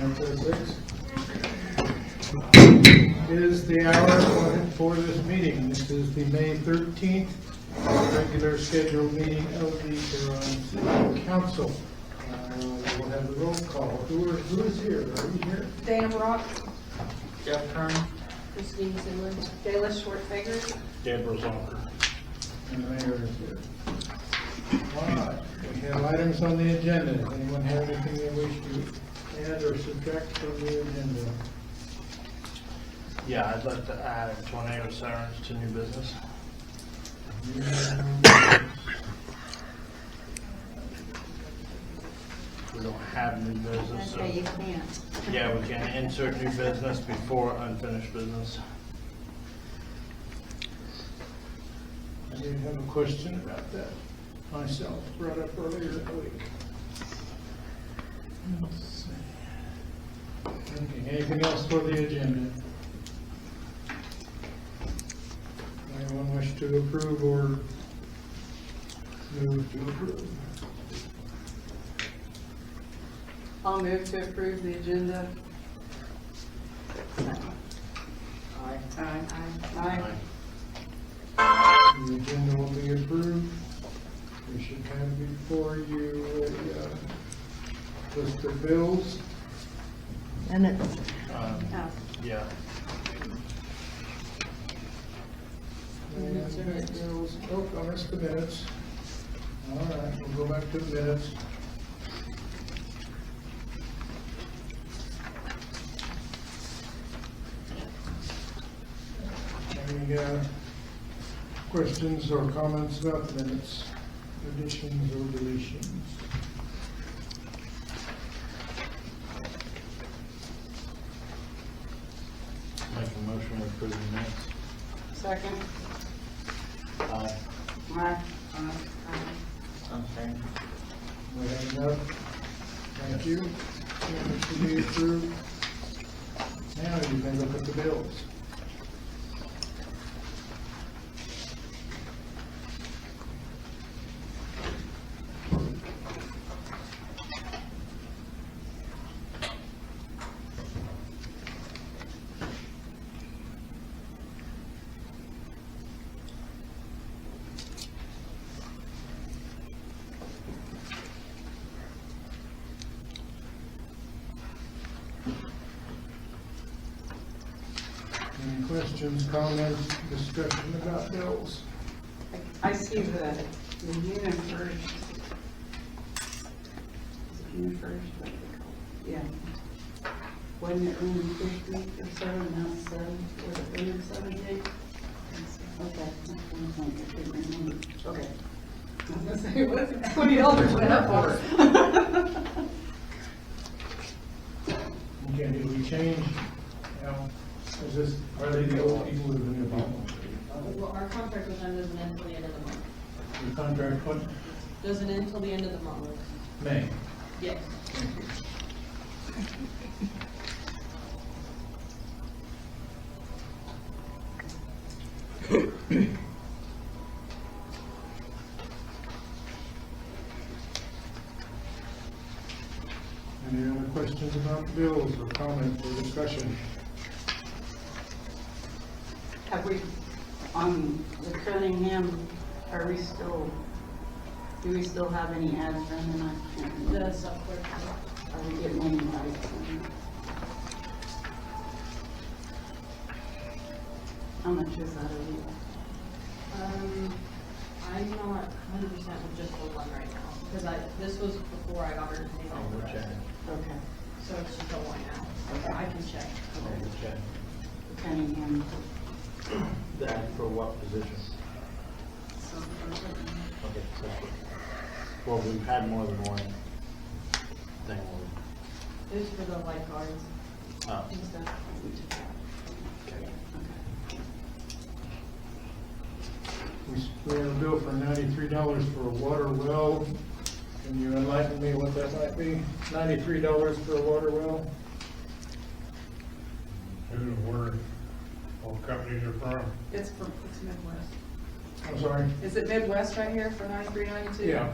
9:06 is the hour for this meeting. This is the May 13th regular scheduled meeting of the Turon City Council. We'll have the roll call. Who is here? Are you here? Dan Brock, Jeff Kern. Christine Zimmerman, Kayla Schwartz-Fager, Deborah Zonker. And the mayor is here. All right, we have items on the agenda. Anyone have anything they wish to add or subtract from the agenda? Yeah, I'd like to add tornado sirens to new business. We don't have new business, so. okay, you can't. Yeah, we can insert new business before unfinished business. I did have a question about that myself, brought up earlier in the week. Let's see. Okay, anything else for the agenda? Anyone wish to approve or move to approve? I'll move to approve the agenda. Aye. Aye. The agenda will be approved. We should have before you a list of bills. Minutes. Yeah. And bills, oh, I missed the minutes. All right, we'll go back to the minutes. Any questions or comments about the minutes, additions or deletions? Make a motion to approve the minutes. Second. Aye. Aye. Okay. We have enough. Thank you. Minutes to be approved. Now you can look at the bills. Any questions, comments, discussion about bills? I see the unit first. Is it unit first? What do they call it? Yeah. Wasn't it only 50 or so, now it's 7? Was it only 78? Okay. Okay. I was gonna say, what's it, $20 went up for? Okay, did we change? Is this, are they the old people or the new people? Well, our contract with them doesn't end until the end of the month. The contract, what? Doesn't end until the end of the month. May. Yes. Any other questions about the bills or comments or discussion? Have we, on the Cunningham, are we still, do we still have any ads running? I can't remember. The software. Are we getting any bites on it? How much is that a week? I'm not 100% with just the one right now, because this was before I got her name Oh, on the we'll rest. check. Okay. So it's just the one now. I can check. Oh, we'll check. Cunningham. That for what position? Okay, so, well, we've had more than one thing. It was for the lifeguards Oh, and stuff. okay. We have a bill for $93 for a water well. Can you enlighten me what that might be? $93 for a water well? Who, where, what companies are from? It's Midwest. I'm sorry? Is it Midwest right here for 93.92? Yeah.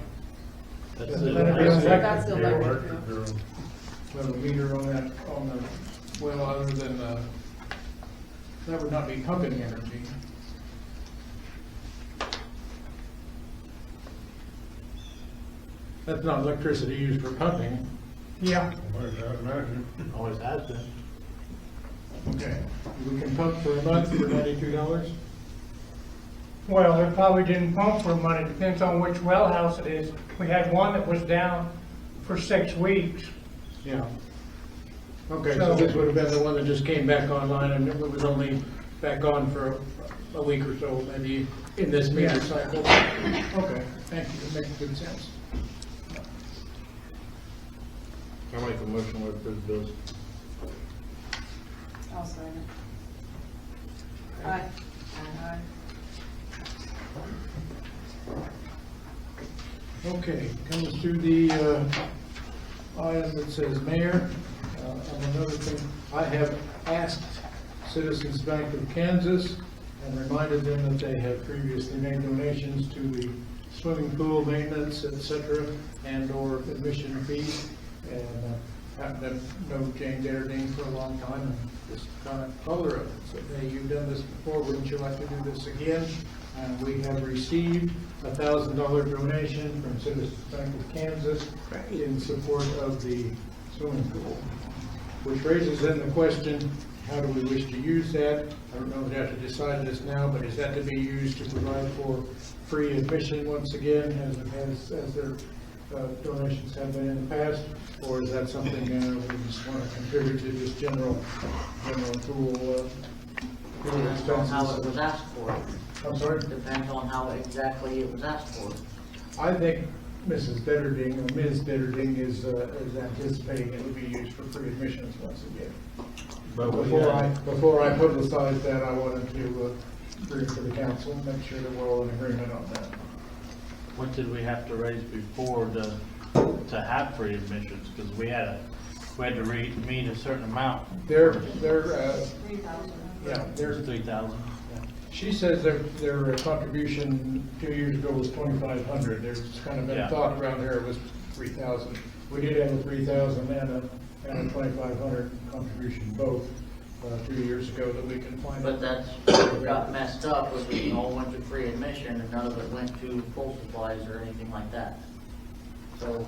That's That's the- the electric bill. That's the The electric electric bill. bill. We have a meter on that, on the well, other than, that would not be pumping energy. That's not electricity used for pumping. Yeah, Well, I'd imagine. Always has been. Okay. We can pump for a month for $92? well, it probably didn't pump for money, depends on which well house it is. We had one that was down for 6 weeks. Yeah. Okay, so this would have been the one that just came back online, and it was only back on for a week or so, maybe in this meter cycle. Okay, thank you, that makes good sense. I'll make a motion to approve the bills. I'll sign it. Aye. Aye. Okay, comes to the item that says mayor. And another thing, I have asked Citizens Bank of Kansas and reminded them that they have previously made donations to the swimming pool maintenance, et cetera, and/or admission fees. And happen to know Jane Derding for a long time and just kind of told her, said, hey, you've done this before, wouldn't you like to do this again? And we have received a $1,000 donation from Citizens Bank of Kansas in support of the swimming pool, which raises then the question, how do we wish to use that? I don't know if we have to decide this now, but is that to be used to provide for free admission once again, as their donations have been in the past? Or is that something we just want to contribute to just general pool Depends on how it was expenses? asked for. I'm sorry? Depends on how exactly it was asked for. I think Mrs. Detterding, or Ms. Detterding is anticipating it would be used for free admissions once again. But Before I publicize that, I wanted to bring it to the council and make sure that we're all in agreement on that. What did we have to raise before to have free admissions? Because we had to meet a certain amount. They're 3,000. yeah, There's 3,000. she says their contribution 2 years ago was 2,500. There's kind of been Yeah. thought around here it was 3,000. We did have a 3,000 and a 2,500 contribution both 2 years ago that we can find. But that's what got messed up, was it all went to free admission and none of it went to full supplies or anything like that. So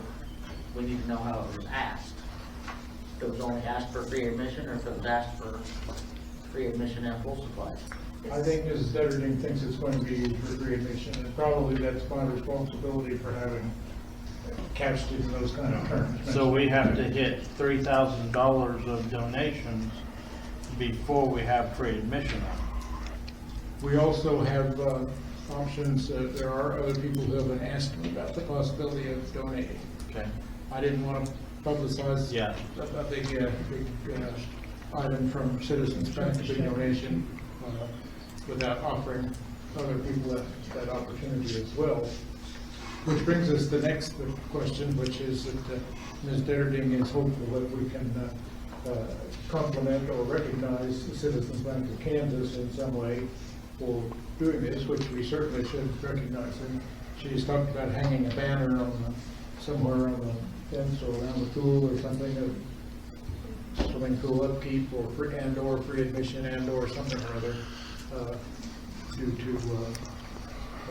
we need to know how it was asked. If it was only asked for free admission, or if it was asked for free admission and full supplies. I think Mrs. Detterding thinks it's going to be used for free admission, and probably that's my responsibility for having couched it in those kind of terms. So we have to hit $3,000 of donations before we have free admission. We also have options, there are other people who have been asking about the possibility of donating. Okay. I didn't want to publicize Yeah. a big item from Citizens Bank, a big donation, without offering other people that opportunity as well. Which brings us to the next question, which is that Ms. Detterding is hopeful that we can compliment or recognize the Citizens Bank of Kansas in some way for doing this, which we certainly should recognize them. She's talked about hanging a banner on somewhere on the fence or around the pool or something, of swimming pool upkeep or free admission and/or something or other, due to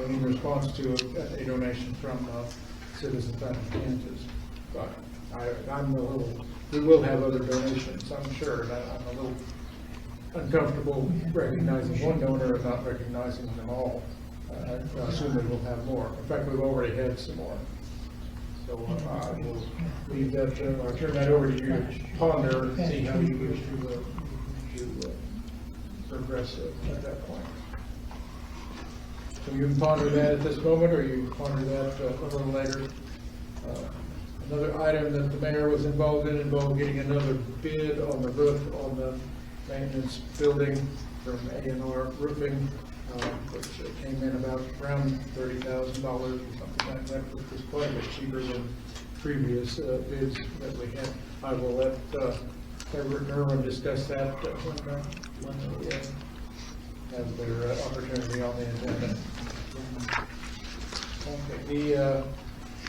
in response to a donation from Citizens Bank of Kansas. But we will have other donations, I'm sure, and I'm a little uncomfortable recognizing one donor and not recognizing them all. I assume that we'll have more. In fact, we've already had some more. So I will leave that, I'll turn that over to you to ponder and see how you wish to progress at that point. So you can ponder that at this moment, or you can ponder that a little later. Another item that the mayor was involved getting another bid on the roof on the maintenance building from A&R Roofing, which came in about around $30,000 or something like that, which was quite a bit cheaper than previous bids that we had. I will let Everett and Irwin discuss that when we have their opportunity on the agenda. Okay,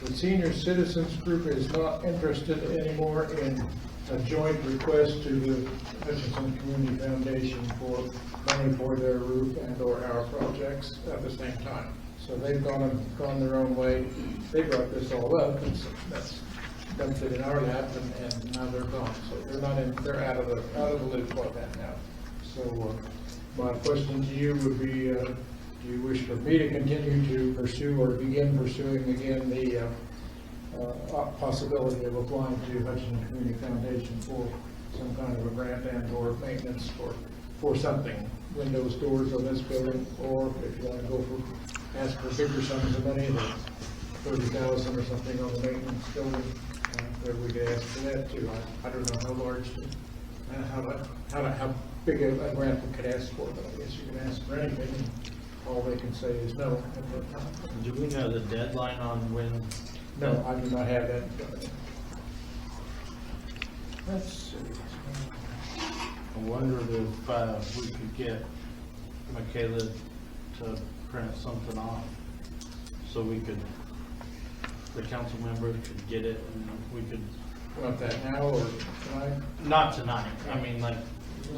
The senior citizens group is not interested anymore in a joint request to the Hutchinson Community Foundation for money for their roof and or our projects at the same time. So they've gone their own way. They brought this all up, and so that's dumped it in our lap, and now they're gone. So they're not in, they're out of the loop for that now. So my question to you would be, do you wish for me to continue to pursue or begin pursuing again the possibility of applying to Hutchinson Community Foundation for some kind of a grant and or maintenance for something, windows, doors on this building, or if you want to go for, ask for bigger sums of money, like 30,000 or something on the maintenance building, that we could ask for that too. I don't know how large, how big a grant we could ask for, but I guess you can ask for anything, and all they can say is no at that time. Do we know the deadline on when? No, I do not have that. Let's see. I wonder if we could get Michaela to print something off, so we could, the council members could get it, and we could. Want that now or tonight? Not tonight, I mean, like,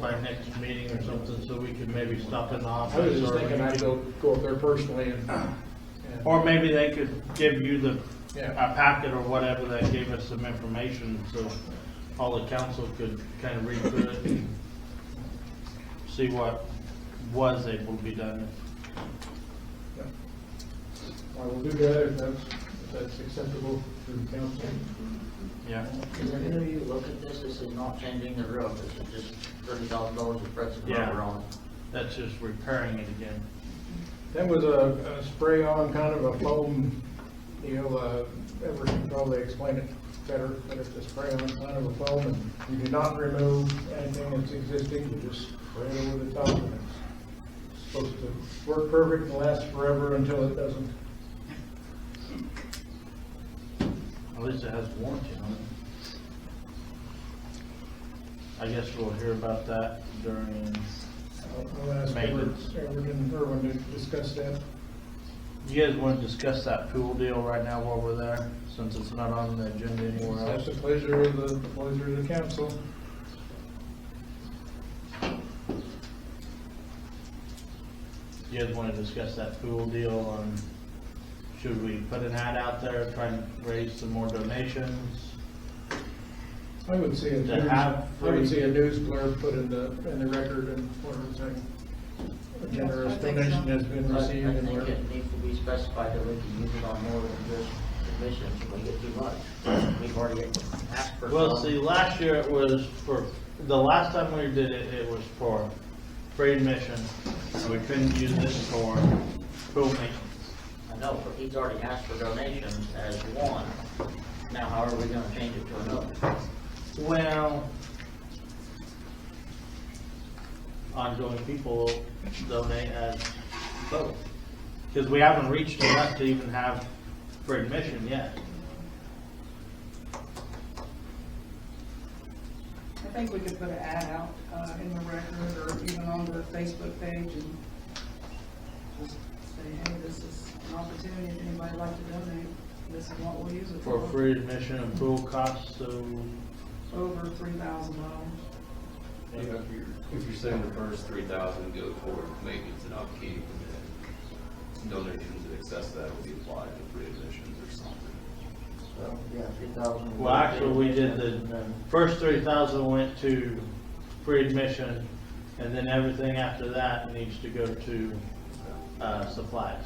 by next meeting or something, so we could maybe stop in the office. I was just or thinking we I'd could- go up there personally and Or maybe they could give you the, Yeah. a packet or whatever that gave us some information, so all the council could kind of read through it and see what was able to be done. I will do that if that's acceptable to the council. Yeah. Because if any of you look at this, this is not changing the roof, this is just $30,000 of spread some Yeah. rubber on. That's just repairing it again. That was a spray on kind of a foam deal, Everett can probably explain it better, but it's a spray on kind of a foam, and you do not remove anything that's existing, you just spray it over the top, and it's supposed to work perfect and last forever until it doesn't. At least it has warranty on it. I guess we'll hear about that during, I'll ask Maintenance. Everett and Irwin to discuss that. you guys want to discuss that pool deal right now while we're there, since it's not on the agenda anywhere else? That's the pleasure of the council. You guys want to discuss that pool deal on, should we put an ad out there, try and raise some more donations? I would see a To have news blurb put in the record and where it's saying a generous I think donation so. has been But I received and think where. it needs to be specified that we can use it on more than just admissions if we get too much. We've already asked for Well, some. see, last year it was for, the last time we did it, it was for free admission, and we couldn't use it for pool maintenance. I know, but he's already asked for donations as one. Now, how are we gonna change it to another? Well, ongoing people donate as both, because we haven't reached enough to even have free admission yet. I think we could put an ad out in the record or even on the Facebook page and just say, hey, this is an opportunity if anybody would like to donate. This is what we'll use it For for. free admission and pool costs, so, Over $3,000. If you're saying the first 3,000 go toward maintenance and upkeep, and then donations in excess of that will be applied to free admissions or something. So, yeah, 3,000. well, actually, we did the first 3,000 went to free admission, and then everything after that needs to go to, supplies.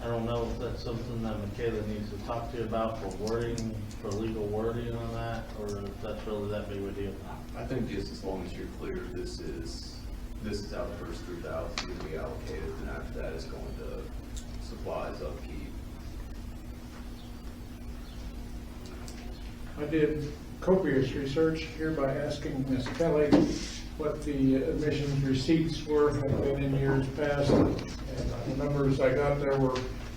I don't know if that's something that Michaela needs to talk to you about for wording, for legal wording on that, or if that's really that big of a deal. I think just as long as you're clear, this is how the first 3,000 will be allocated, and after that is going to supplies, upkeep. I did copious research here by asking Ms. Kelly what the admissions receipts were, had been in years past. And the numbers I got there were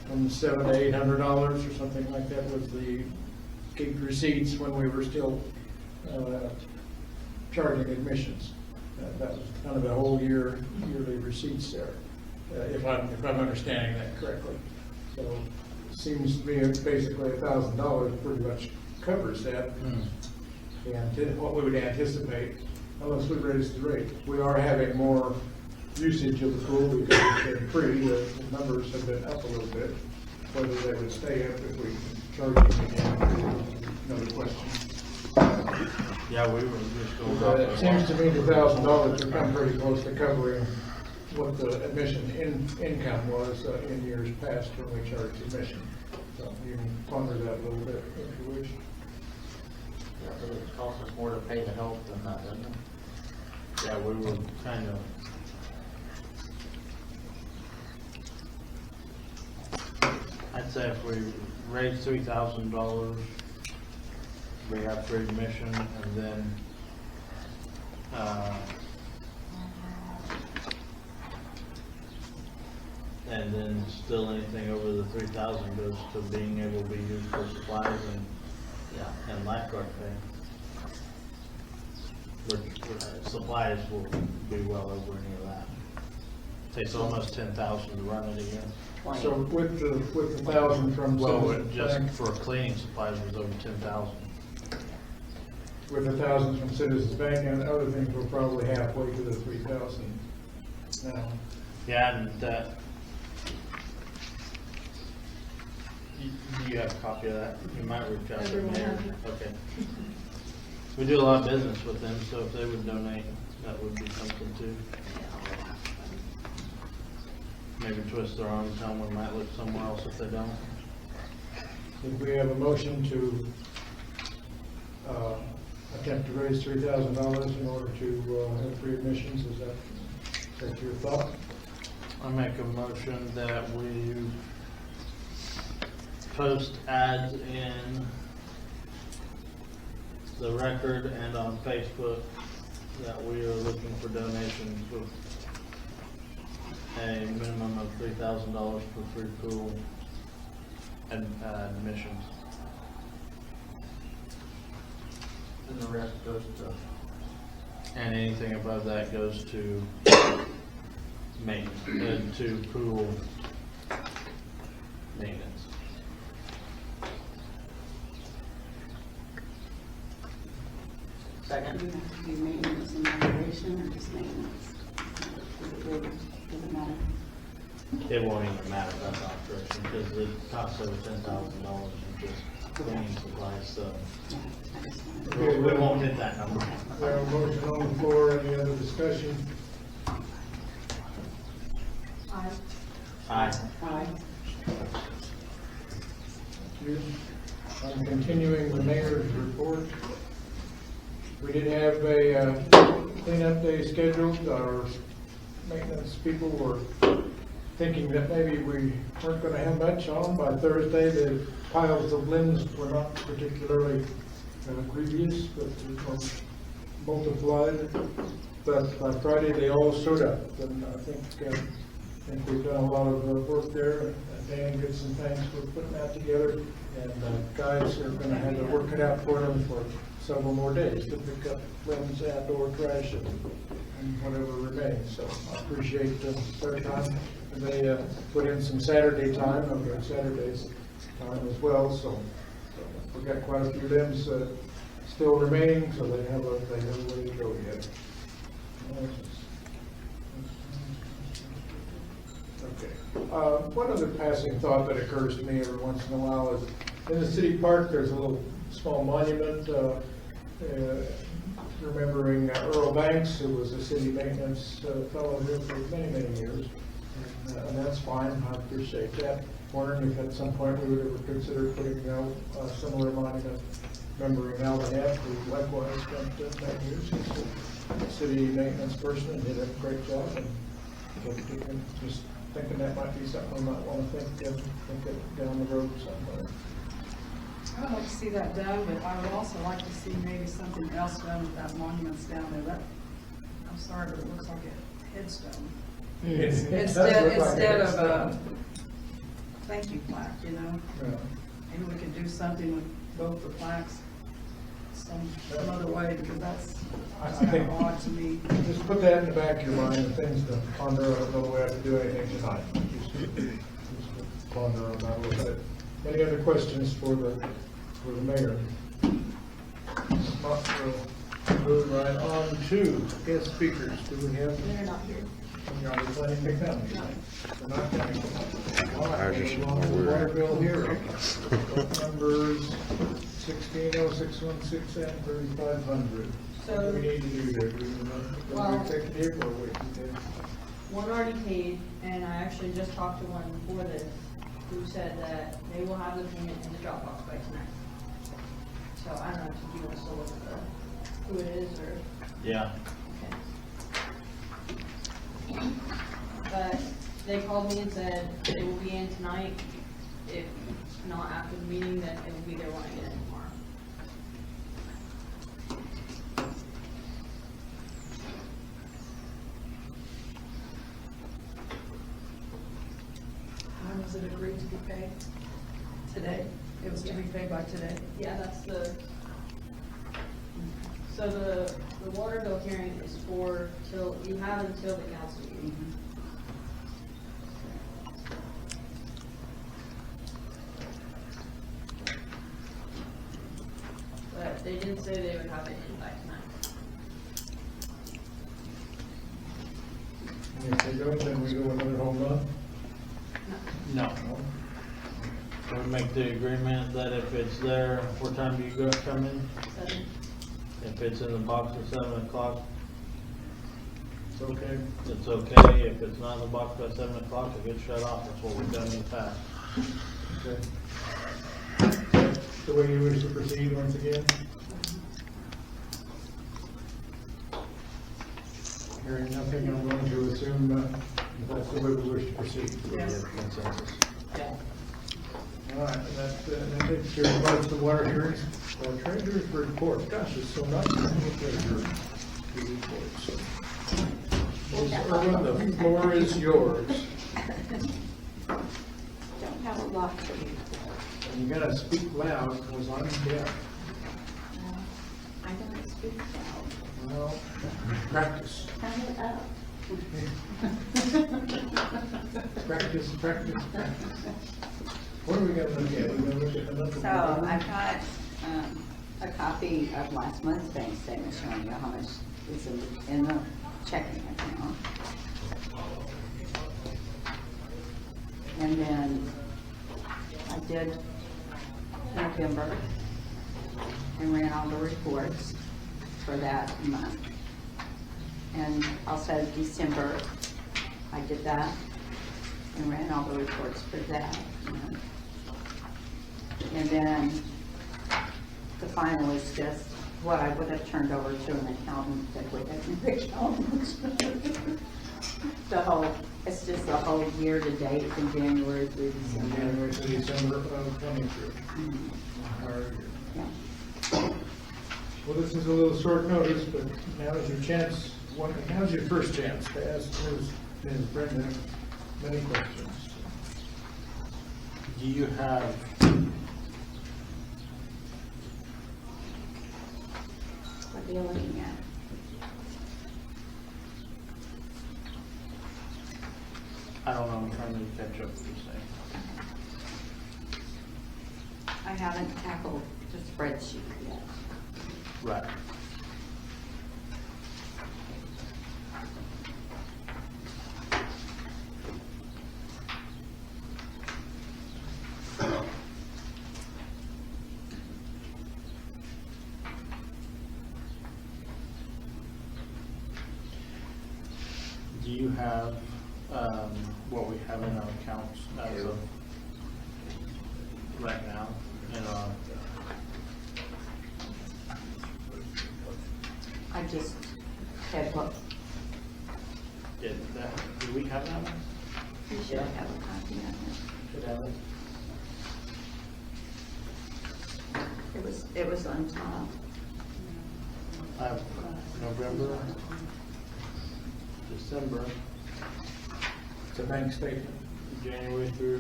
from $700 to $800 or something like that was the gate receipts when we were still charging admissions. That was kind of the whole yearly receipts there, if I'm understanding that correctly. So seems to me basically $1,000 pretty much covers that. And what we would anticipate, unless we raise the rate. We are having more usage of the pool because it's been free, the numbers have been up a little bit. Whether they would stay up if we charge them again, another question. Yeah, we were just going But off. it seems to me the $1,000 would come pretty close to covering what the admission income was in years past when we charged admission. So you can ponder that a little bit if you wish. Yeah, but it costs us more to pay the help than that, doesn't it? Yeah, we were kind of. I'd say if we raise $3,000, we have free admission, and then, still anything over the 3,000 goes to being able to be used for supplies and lifeguard pay. Supplies will be well over any of that. Takes almost 10,000 to run it again. So with the 1,000 from Well, Citizens just Bank, for cleaning supplies was over 10,000. with 1,000 from Citizens Bank and other things, we're probably halfway to the 3,000 now. Yeah, and that. Do you have a copy of that? You might reach out to Everyone them. has it. Okay. We do a lot of business with them, so if they would donate, that would be something too. Maybe twist their arm, tell them we might look somewhere else if they don't. Did we have a motion to attempt to raise $3,000 in order to have free admissions? Is that your thought? I make a motion that we post ads in the Record and on Facebook that we are looking for donations with a minimum of $3,000 for free pool and admissions. And the rest goes to, And anything above that goes to maintenance, to pool maintenance. Do second? you have to do maintenance and operation or just maintenance? Doesn't matter. It won't even matter if that's operation, because it costs over $10,000 in just cleaning supplies, so Yeah, I just wanted we won't hit that number. We have a motion on the floor. Any other discussion? Aye. Aye. Aye. Thank you. I'm continuing the mayor's report. We did have a cleanup day scheduled. Our maintenance people were thinking that maybe we weren't going to have much on. By Thursday, the piles of limbs were not particularly grievous, but multiplied. But by Friday, they all showed up, and I think we've done a lot of work there. Dan gets some things we're putting that together, and guys are going to have to work it out for them for several more days to pick up limbs and/or trash and whatever remains. So I appreciate their time. And they put in some Saturday time, Saturday's time as well. So we've got quite a few limbs still remaining, so they have a way to go yet. Okay. One other passing thought that occurs to me every once in a while is in the city park, there's a little small monument remembering Earl Banks, who was a city maintenance fellow here for many, many years. And that's fine. I appreciate that. Wondering if at some point we would ever consider putting a similar monument remembering Al Neff, who likewise spent many years as a city maintenance person and did a great job. And just thinking that might be something we might want to think it down the road somewhere. I would like to see that done, but I would also like to see maybe something else done with that monument's down there. That, I'm sorry, but it looks like a headstone. Instead of a thank you plaque, you know? Yeah. Maybe we could do something with both the plaques some other way, because that's I kind think- of odd to me. Just put that in the back of your mind, and things to ponder. I don't know we have to do anything tonight. Just ponder on that a little bit. Any other questions for the mayor? If not, we'll move right on to guest speakers. Do we have? They're not here. Are we planning to come? No. We're not coming. All right, we'll go on to the water bill hearing. Numbers 160616 and 3500. What do we need to do there? Do we go Well- to executive or wait? One already paid, and I actually just talked to one before this, who said that they will have the payment in the Dropbox by tonight. So I don't know if you want to still look at who it is, or, Yeah. okay. But they called me and said they will be in tonight. If not after the meeting, then it will be there when I get in tomorrow. When was it agreed to be paid? Today? It was to be paid by today? Yeah, that's the, so the water bill hearing is for till, you have until the council meeting. But they did say they would have it in by tonight. And if they don't, then we go another whole month? No. We make the agreement that if it's there, what time do you go come in? 7. If it's in the box at 7 o'clock, It's okay. it's okay. If it's not in the box by 7 o'clock, it gets shut off. That's what we've done in the past. Okay. The way you wish to proceed once again? Hearing nothing, I'm going to assume that's the way we wish to proceed. Yes. Consensus. Yeah. All right, and that takes care of most of the water hearings. Well, treasurer's report, gosh, it's so nice to have a treasurer to report, so. Ms. Irwin, the floor is yours. Don't have a lot to read. And you gotta speak loud, because I'm deaf. I don't speak loud. Well, practice. Turn it up. Practice, practice, practice. What are we gonna look at? We're gonna look at the month of So November? I've got a copy of last month's bank statement showing you how much is in the checking account. And then I did November and ran all the reports for that month. And also December, I did that and ran all the reports for that month. And then the final is just what I would have turned over to an accountant that would have been an accountant. It's just the whole year to date from January through December. January to December of 23. Our year. Yeah. Well, this is a little short notice, but now is your chance, now's your first chance to ask Ms. Brenda many questions. Do you have, What are you looking at? I don't know, I'm trying to catch up with you saying. I haven't tackled the spreadsheet yet. Right. Do you have, what we have in our accounts as of right now in our, I just had what, do we have that one? you should have a copy of Should have it. it. It was on top. I have November, December, It's a bank statement. January through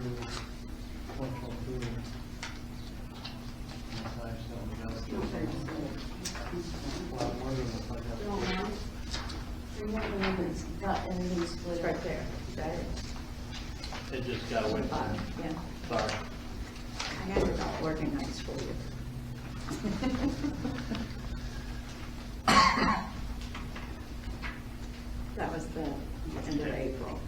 2023. Well, I'm wondering if I got. You don't mind? It's got everything split. It's right there. Got it? It just got away from me. Yeah. Sorry. working nights for you. That was the end of April.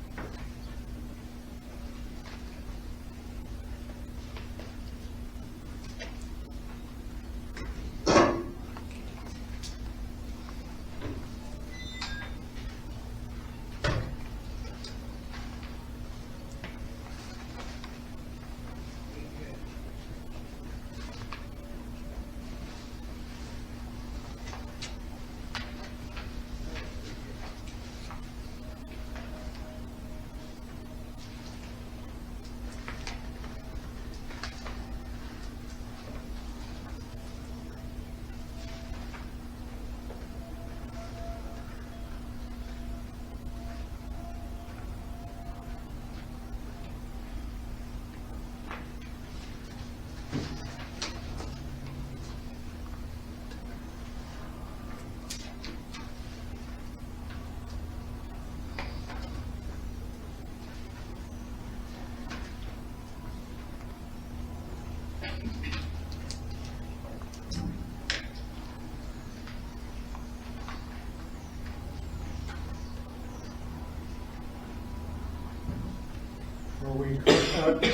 Were we caught up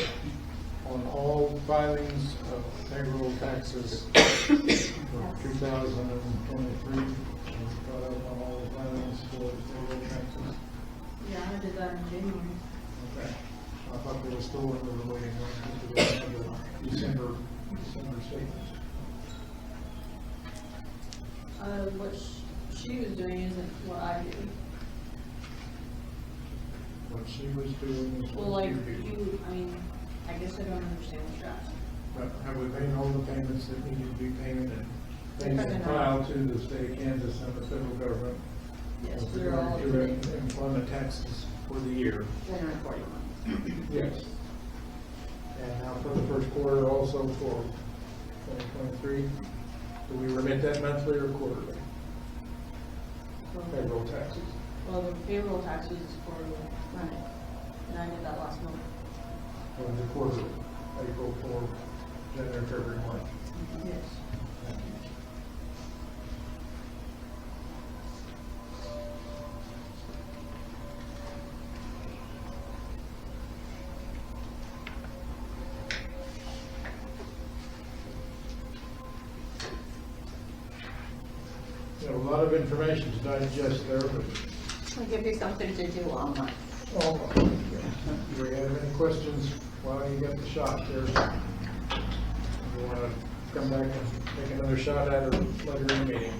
on all filings of payroll taxes for 2023? Caught up on all the filings for payroll taxes? Yeah, I did that in January. Okay. I thought they were still under the waiting list for the December statements. What she was doing isn't what I do. What she was doing is Well, what like, you do. I mean, I guess I don't understand what you're asking. But have we paid all the payments that needed to be paid and things Depending on- filed to the state of Kansas and the federal government? Yes, with they're all regard to employment taxes for the year? 140 months. Yes. And now for the first quarter also for 2023, do we remit that monthly or quarterly? Payroll taxes. Well, the payroll taxes is quarterly, right? And I did that last month. Or the quarterly, April for January, February, March. Yes. You know, a lot of information to digest there, but We'll give you something to do all month. oh, do we have any questions while you got the shot there? You want to come back and take another shot at it later in the meeting?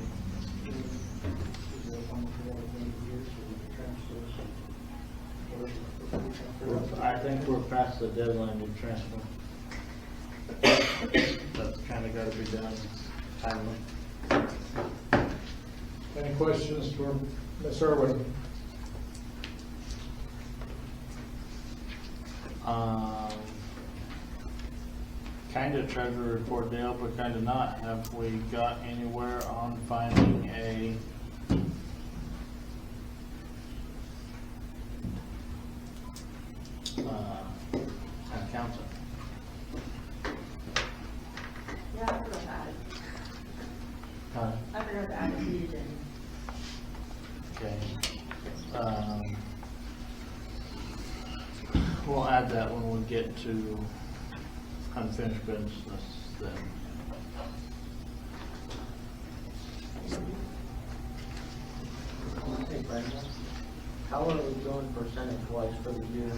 I think we're past the deadline to transfer. That's kind of got to be done timely. Any questions for Ms. Irwin? Kind of treasurer report deal, but kind of not. Have we got anywhere on finding a an accountant? Yeah, I forgot to add it. Huh? I forgot to add it to the agenda. Okay. We'll add that when we get to unfinished business then. Hey Brenda, how are we doing percentage-wise for the year?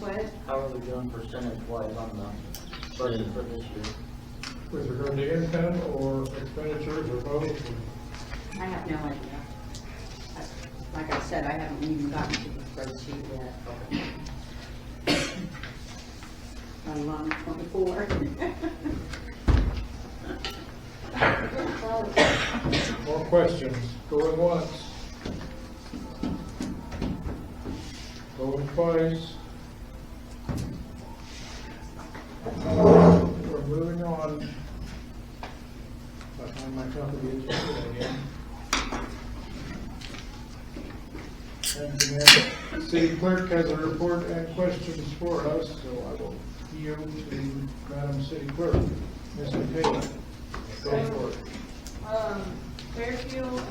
What? How are we doing percentage-wise on the budget for this year? With regard to income or expenditures or both? I have no idea. Like I said, I haven't even gotten to the spreadsheet yet. On line 24. More questions? Going once. Going twice. We're moving on. I find my copy of the agenda again. And the city clerk has a report and questions for us, so I will yield to Madam City Clerk, Mr. Taylor. Go for it. Fairfield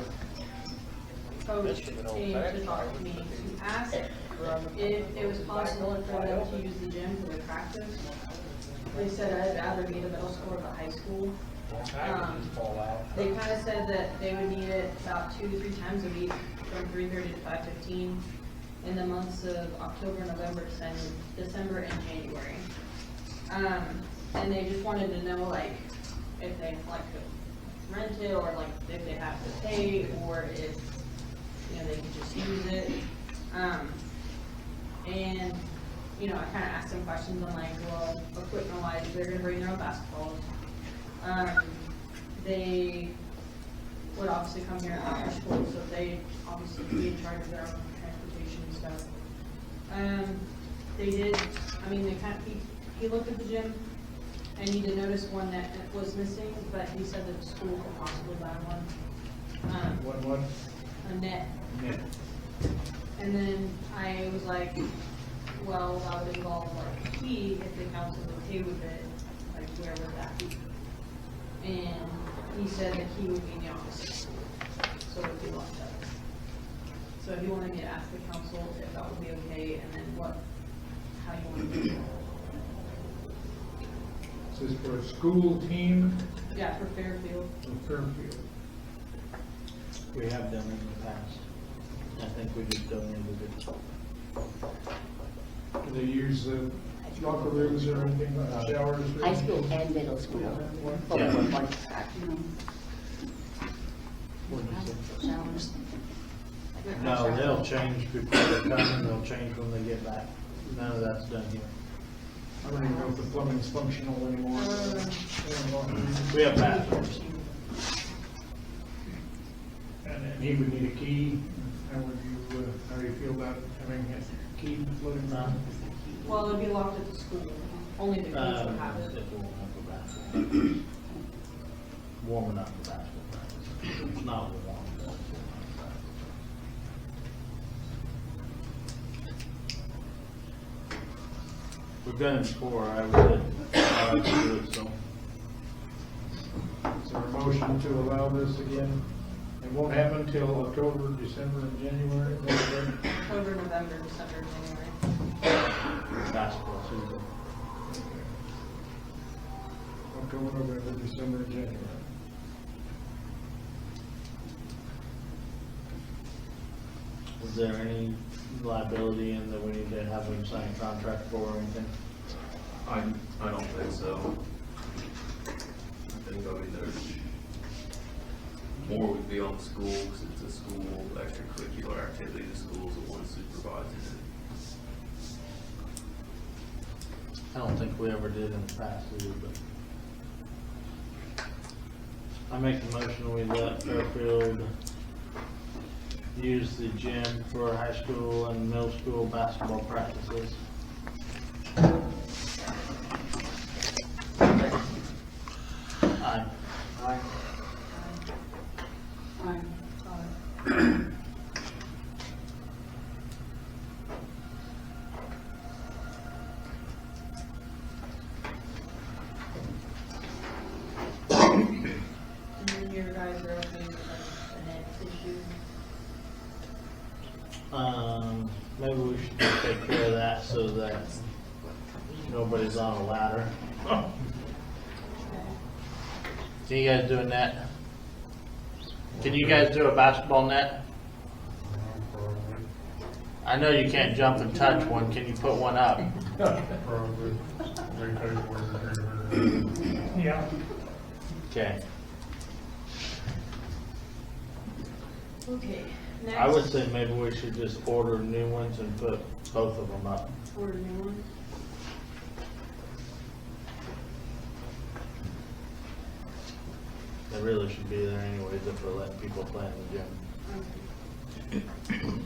coach came to talk to me to ask if it was possible for them to use the gym for their practice. They said I'd rather be the middle school or the high school. They kind of said that they would need it about 2 to 3 times a week from 3:30 to 5:15 in the months of October, November, December, and January. And they just wanted to know, like, if they like to rent it, or like if they have to pay, or if, you know, they could just use it. And, you know, I kind of asked them questions on, like, well, equipment-wise, they're going to bring their own basketballs. They would obviously come here after school, so they obviously be in charge of their own transportation and stuff. They did, I mean, they kind of, he looked at the gym, and he did notice one that was missing, but he said that the school could possibly buy one. What? A net. Yeah. And then I was like, well, that would involve like a key, if the council was okay with it, like where would that be? And he said that he would be in the office at school, so it would be locked up. So he wanted me to ask the council if that would be okay, and then how you want to do it. This is for a school team Yeah, for Fairfield. in Fairfield. We have done in the past. I think we just donated it. Do they use the locker rooms or anything, showers? or High school anything? and middle school. Yeah. Showers. No, they'll change before they come, and they'll change when they get back. None of that's done here. I don't even know if the plumbing's functional anymore. We have bathrooms. And then he would need a key. How do you feel about having a key floating around? Well, it'd be locked at the school, only the coach would have it. It won't have for basketball. Warm enough for basketball. It's not warm. but it's warm enough. We've done it before, I like to do it, so. Is there a motion to allow this again? It won't happen until October, December, and January. Is that correct? October, November, December, January. Basketball season. October, November, December, and January. Is there any liability in that we need to have them sign a contract for or anything? I don't think so. I think, there's more would be on the school, because it's a school extracurricular activity, the school's the one supervising it. I don't think we ever did in the past either, but. I make the motion we let Fairfield use the gym for high school and middle school basketball practices. Aye. Aye. And then your guys are okay with the next issue? Maybe we should just take care of that so that nobody's on a ladder. Can you guys do a net? Can you guys do a basketball net? I know you can't jump and touch one. Can you put one up? Probably. They pay for it. Yeah. Okay. Okay, next. I would say maybe we should just order new ones and put both of them up. Order a new one. They really should be there anyways if we're letting people play in the gym.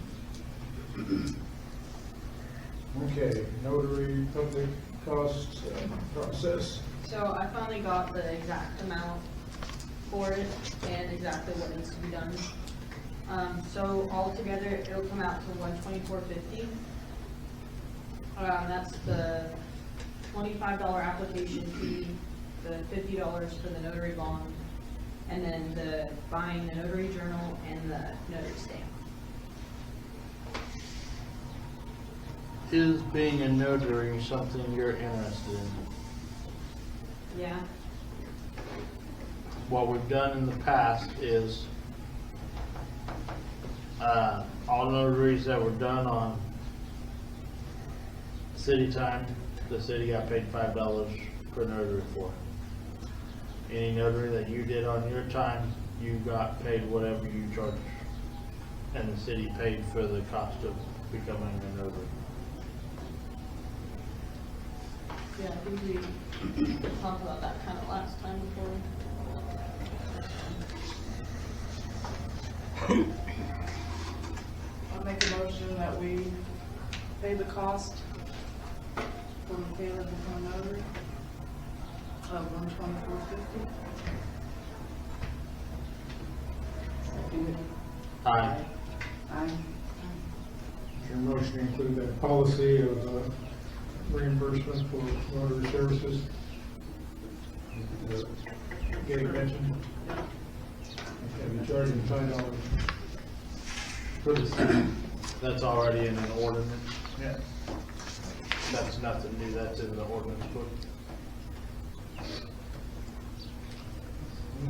Okay, notary public costs process. So I finally got the exact amount for it and exactly what needs to be done. So altogether, it'll come out to $124.50. That's the $25 application fee, the $50 for the notary bond, and then the buying the notary journal and the notary stamp. Is being a notary something you're interested in? Yeah, What we've done in the past is, all notaries that were done on city time, the city got paid $5 per notary for. Any notary that you did on your time, you got paid whatever you charged. And the city paid for the cost of becoming a notary. yeah, I think we talked about that kind of last time before. I'll make a motion that we pay the cost for Michaela to become notary of $124.50. Aye. Aye. Your motion include that policy of reimbursement for notary services? Get it mentioned? Okay, we charge them $5 for the city. That's already in an ordinance. Yeah. That's nothing new, that's in the ordinance book.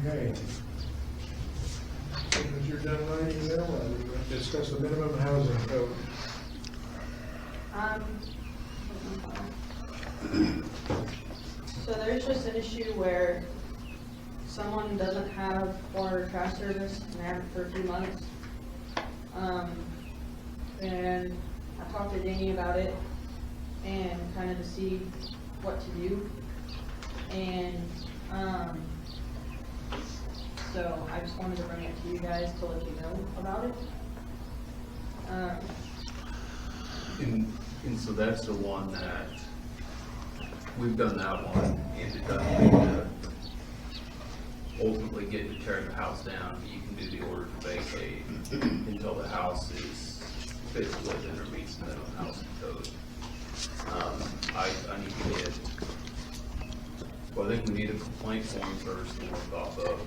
Okay. As you're done writing there, we'll discuss the minimum housing code. So there's just an issue where someone doesn't have water or trash service and they haven't for a few months. And I talked to Danny about it and kind of to see what to do. And, so I just wanted to bring it to you guys to let you know about it. And so that's the one that, we've done that one, and it doesn't mean to ultimately get to tear the house down, but you can do the order to vacate until the house is fixed within or meets the minimum housing code. I need to get, well, I think we need a complaint form first to work off of,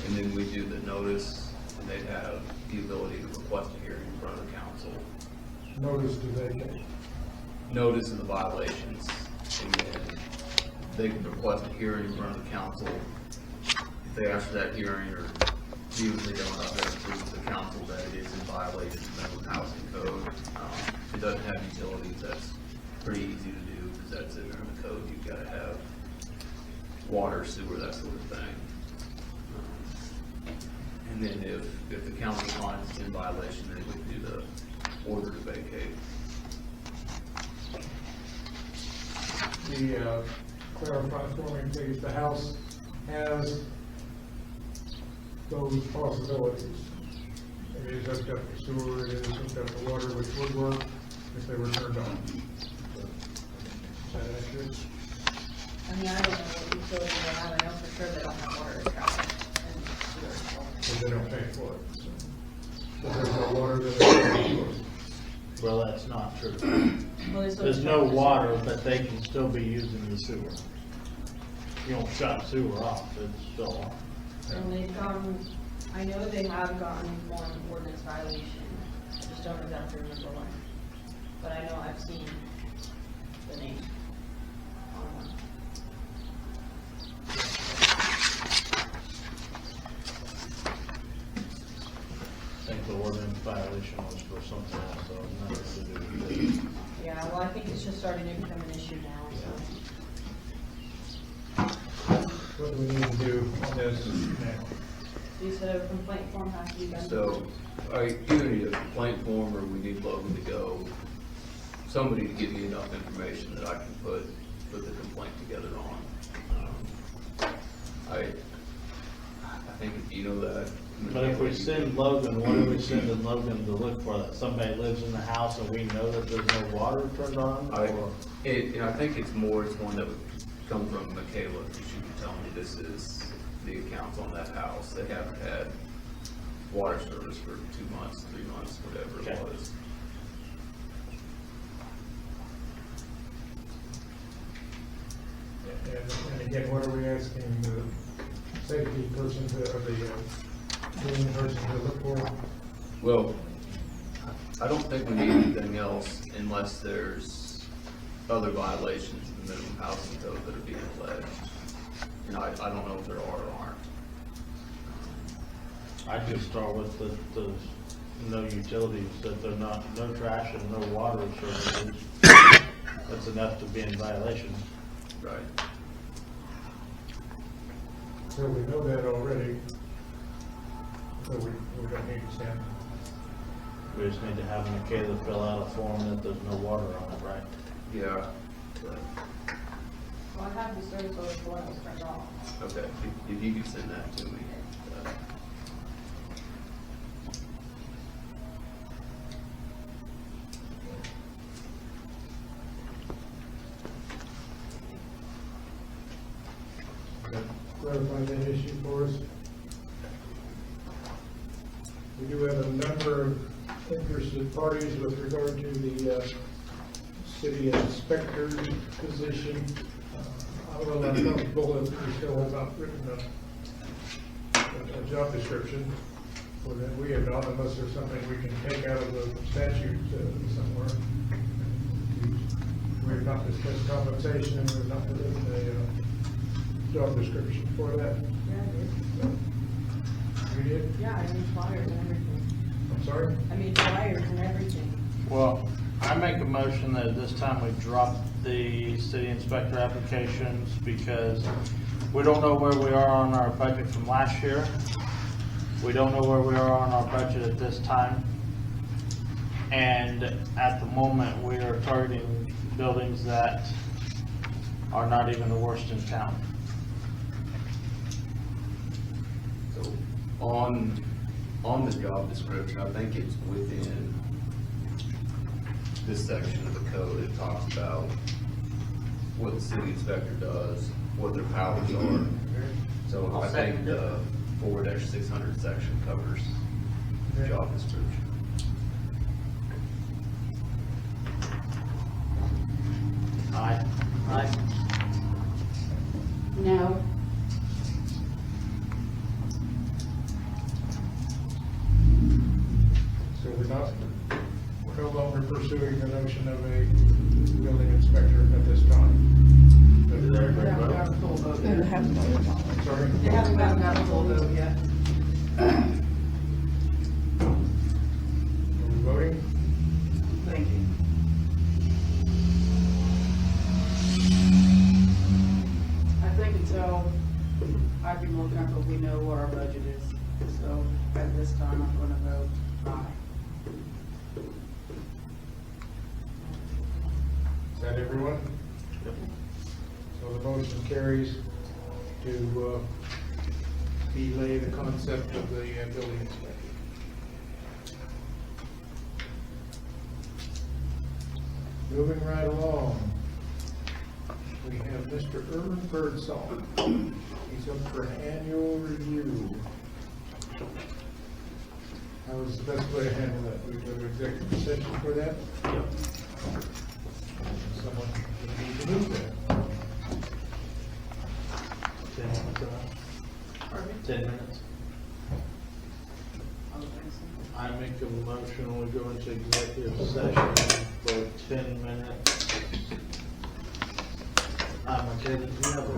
and then we do the notice, and they'd have the ability to request a hearing in front of the council. Notice to vacate. Notice of the violations, and then they can request a hearing in front of the council. If they ask for that hearing, or usually don't have there to prove to the council that it is in violation of the minimum housing code. If it doesn't have utilities, that's pretty easy to do, because that's in there in the code. You've got to have water, sewer, that sort of thing. And then if the council finds it's in violation, then we do the order to vacate. The, clarify for me, please, the house has those possibilities. It is hooked up to sewer, it is hooked up to water, which would work if they were turned on. Is that accurate? I mean, I don't know what utilities they have, I know for sure they don't have water or trash and sewer. Because they don't pay for it, so. If there's no water, then they don't pay for it. Well, that's not true. Well, they still There's charge no the water, sewer. but they can still be using the sewer. You don't shut sewer off, it's still on. And they've gotten, I know they have gotten one ordinance violation, I just don't exactly remember when. But I know I've seen the name on one. I think the ordinance violation was for something else, so nothing to do with it. Yeah, well, I think it's just starting to become an issue now, so. What do we need to do on this now? You said a complaint form has to be done. So, I either need a complaint form, or we need Logan to go, somebody to give me enough information that I can put the complaint together on. I think if you know that. But if we send Logan, what are we sending Logan to look for? That somebody lives in the house and we know that there's no water turned on? Or- I think it's one that would come from Michaela, because she would tell me this is the accounts on that house. They haven't had water service for 2 months, 3 months, whatever Okay. it was. And again, what are we asking the safety person to, or the building person to look for? Well, I don't think we need anything else unless there's other violations of the minimum housing code that are being alleged. You know, I don't know if there are or aren't. I'd just start with the no utilities, that they're not, no trash and no water services. That's enough to be in violation. Right. So we know that already. So we don't need to send. We just need to have Michaela fill out a form that there's no water on it, right? Yeah. Well, I have the service order for what I was turned off. Okay, if you could send that to me. Clarify that issue for us. We do have a number of interested parties with regard to the city inspector's position. Although I'm comfortable that we still have not written a job description for that. We have not, unless there's something we can take out of the statute somewhere. We have not discussed compensation, and we've not written a job description for that. Yeah, I did. We did? Yeah, I need flyers and everything. I'm sorry? I mean, flyers and everything. Well, I make a motion that this time we drop the city inspector applications because we don't know where we are on our budget from last year. We don't know where we are on our budget at this time. And at the moment, we are targeting buildings that are not even the worst in town. So on the job description, I think it's within this section of the code. It talks about what the city inspector does, what their powers are. So I'll I think second it. the 4-600 section covers the job description. Aye. Aye. No. So we're no longer pursuing the notion of a building inspector at this time. Is that They correct? haven't got a full vote yet. I'm sorry? They haven't got a full vote yet. Are we voting? Thank you. I think until, I've been looking up, but we know what our budget is. So at this time, I'm gonna vote aye. Is that everyone? So the motion carries to delay the concept of the building inspector. Moving right along, we have Mr. Irvin Birdsall. He's up for an annual review. How is the best way to handle that? We do an executive session for that? Yep. Someone would need to move that. 10 minutes enough? Pardon me? 10 minutes. I don't think so. I make a motion, we go into executive session for 10 minutes. Michaela, do you have a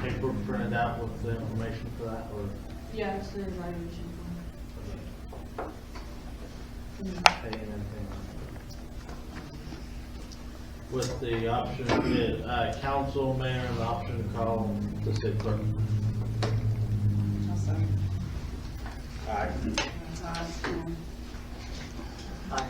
paper printed out with the information for that, or Yeah, it's the evaluation. paying anything? With the option, council, mayor, and the option to call the city clerk. I'll second. Aye. Aye.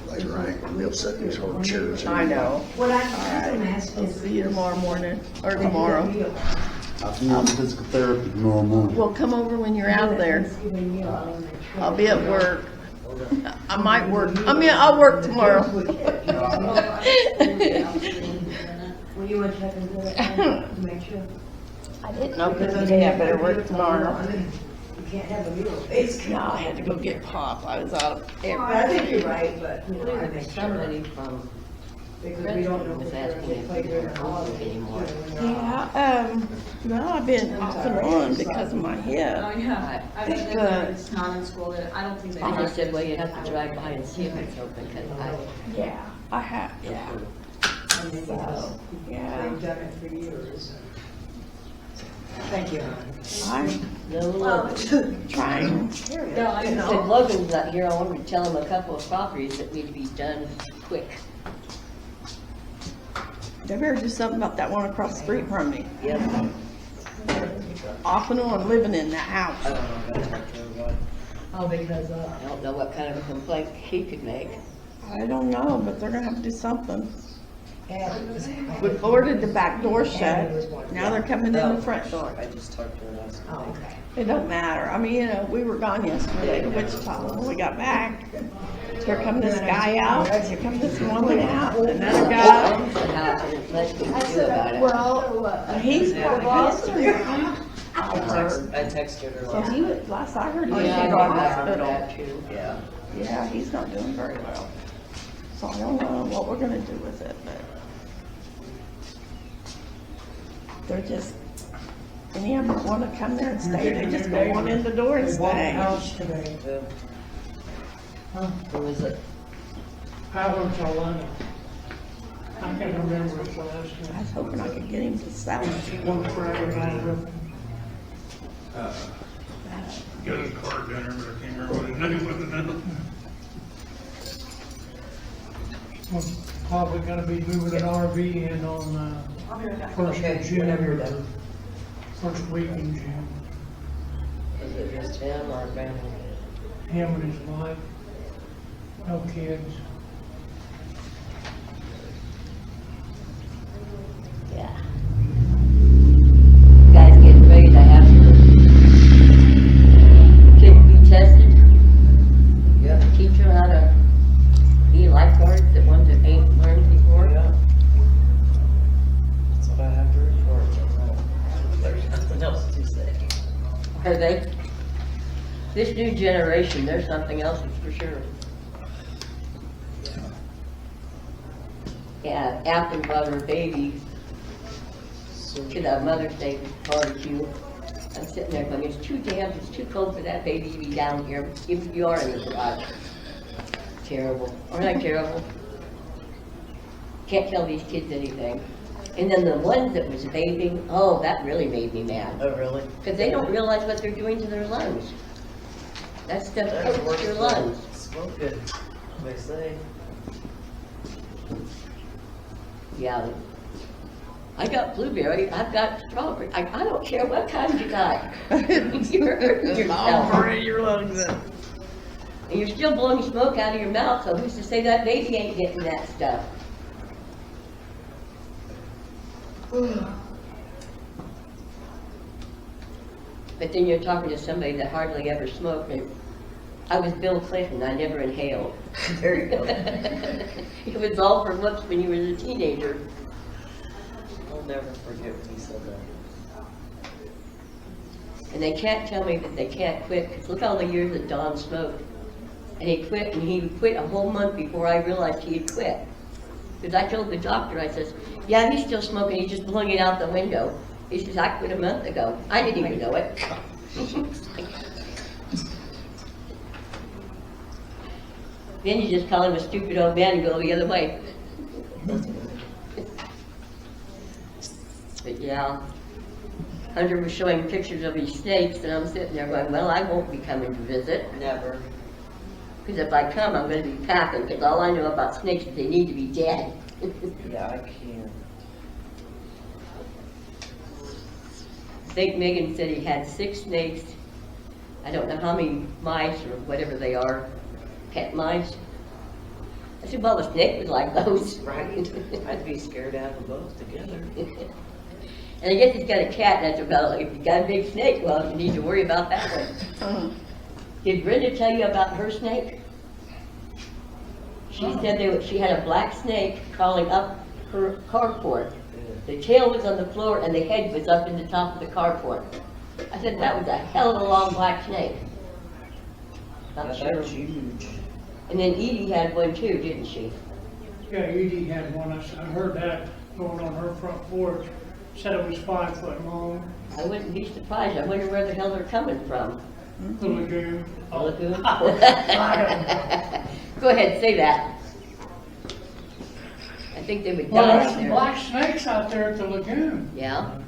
Later, right, we'll sit in these hard chairs. I know. What I'm I'll asking see you tomorrow morning, or tomorrow. I'll be in physical therapy tomorrow morning. Well, come over when you're out there. I'll be at work. I might work, I'll work tomorrow. Well, you want to check into that, to make sure? I didn't know because today I better work tomorrow. You can't have a meal, basically. No, I had to go get pop. I was out of Well, I think you're everything. right, but, you know, I think Somebody from because we don't know was if they're asking if play we during were the open holidays. anymore. Yeah, well, I've been off and on because of my Oh, hip. yeah. I mean, But- if it's not in school, then I don't think they. I just said, well, you have to drive by and see if it's open, because Yeah, I have, yeah. And they give us- Yeah. They've done it for years. Thank you. I'm no, trying. No, I If know. Logan's not here, I wanted to tell him a couple of properties that need to be done quick. They better do something about that one across the street from me. Yep. Off and on, living in that house. I don't know if that's what you're right. Oh, because, I don't know what kind of a complaint he could make. I don't know, but they're gonna have to do something. yeah. We boarded the back door shut. Now they're coming in the front door. I just talked to her last Oh, okay. It don't matter. I mean, you know, we were gone yesterday to Wichita. When we got back, here come this guy out, here come this woman out, another guy. Owns the house and there's nothing you can do about it. Well, he's from Boston. I heard. I texted her So he was, last I heard, he was Yeah, in the I heard hospital. that too. Yeah. Yeah, he's not doing very well. So I don't know what we're gonna do with it, but they're just, any of them wanna come there and stay, they just go on in the door and They bought the stay. house today. Who was it? Howard, Carolina. I can't remember his last I name. was hoping I could get him to sell it. He worked for everybody with him. Got his card down there, but I can't remember what his name was now. We're probably gonna be moving an RV in on, first of June, or first week in June. Is it just him or a family? Him and his wife, no kids. Yeah. You guys getting ready to have your kid be tested? Yeah. Teach her how to be a lifeguard, the ones that ain't learned before? Yeah. That's what I have to report. There's nothing else to say. Are they? This new generation, there's something else, that's for sure. Yeah, Afton brought her baby to the Mother's Day barbecue. I'm sitting there going, it's too cold for that baby to be down here, if you are in the garage. Terrible, aren't I terrible? Can't tell these kids anything. And then the ones that was vaping, oh, that really made me mad. Oh, really? Because they don't realize what they're doing to their lungs. That stuff That's coats worse your than lungs. smoking, they say. Yeah. I got blueberry, I've got strawberry, I don't care what kind you got. You're hurting yourself. burning your lungs up. And you're still blowing smoke out of your mouth, so who's to say that baby ain't getting that stuff? But then you're talking to somebody that hardly ever smoked, and I was Bill Clinton, I never inhaled. There you go. It was all for looks when you were a teenager. I'll never forget when he said that. And they can't tell me that they can't quit, 'cause look all the years that Don smoked. And he quit a whole month before I realized he had quit. Because I told the doctor, I says, yeah, he's still smoking, he's just blowing it out the window. He says, I quit a month ago. I didn't even know it. Then you just call him a stupid old man and go the other way. But yeah, Hunter was showing pictures of his snakes, and I'm sitting there going, well, I won't be coming to visit. Never. Because if I come, I'm going to be packing, because all I know about snakes is they need to be dead. Yeah, I can't. I think Megan said he had 6 snakes I don't know how many mice or whatever they are, pet mice. I said, well, the snake was like those. Right, I'd be scared to have them both together. And I guess he's got a cat, and I said, well, if you got a big snake, well, you need to worry about that one. Did Brenda tell you about her snake? She said she had a black snake crawling up her carport. The tail was on the floor and the head was up in the top of the carport. I said, that was a hell of a long black snake. Not sure. That's huge. And then Edie had one too, didn't she? Yeah, Edie had one, I heard that going on her front porch, said it was 5 foot long, I wouldn't be surprised. I wonder where the hell they're coming from. the lagoon. A lagoon? I don't know. Go ahead, say that. I think they would Well, die there's out some there. black snakes out there at the lagoon. Yeah,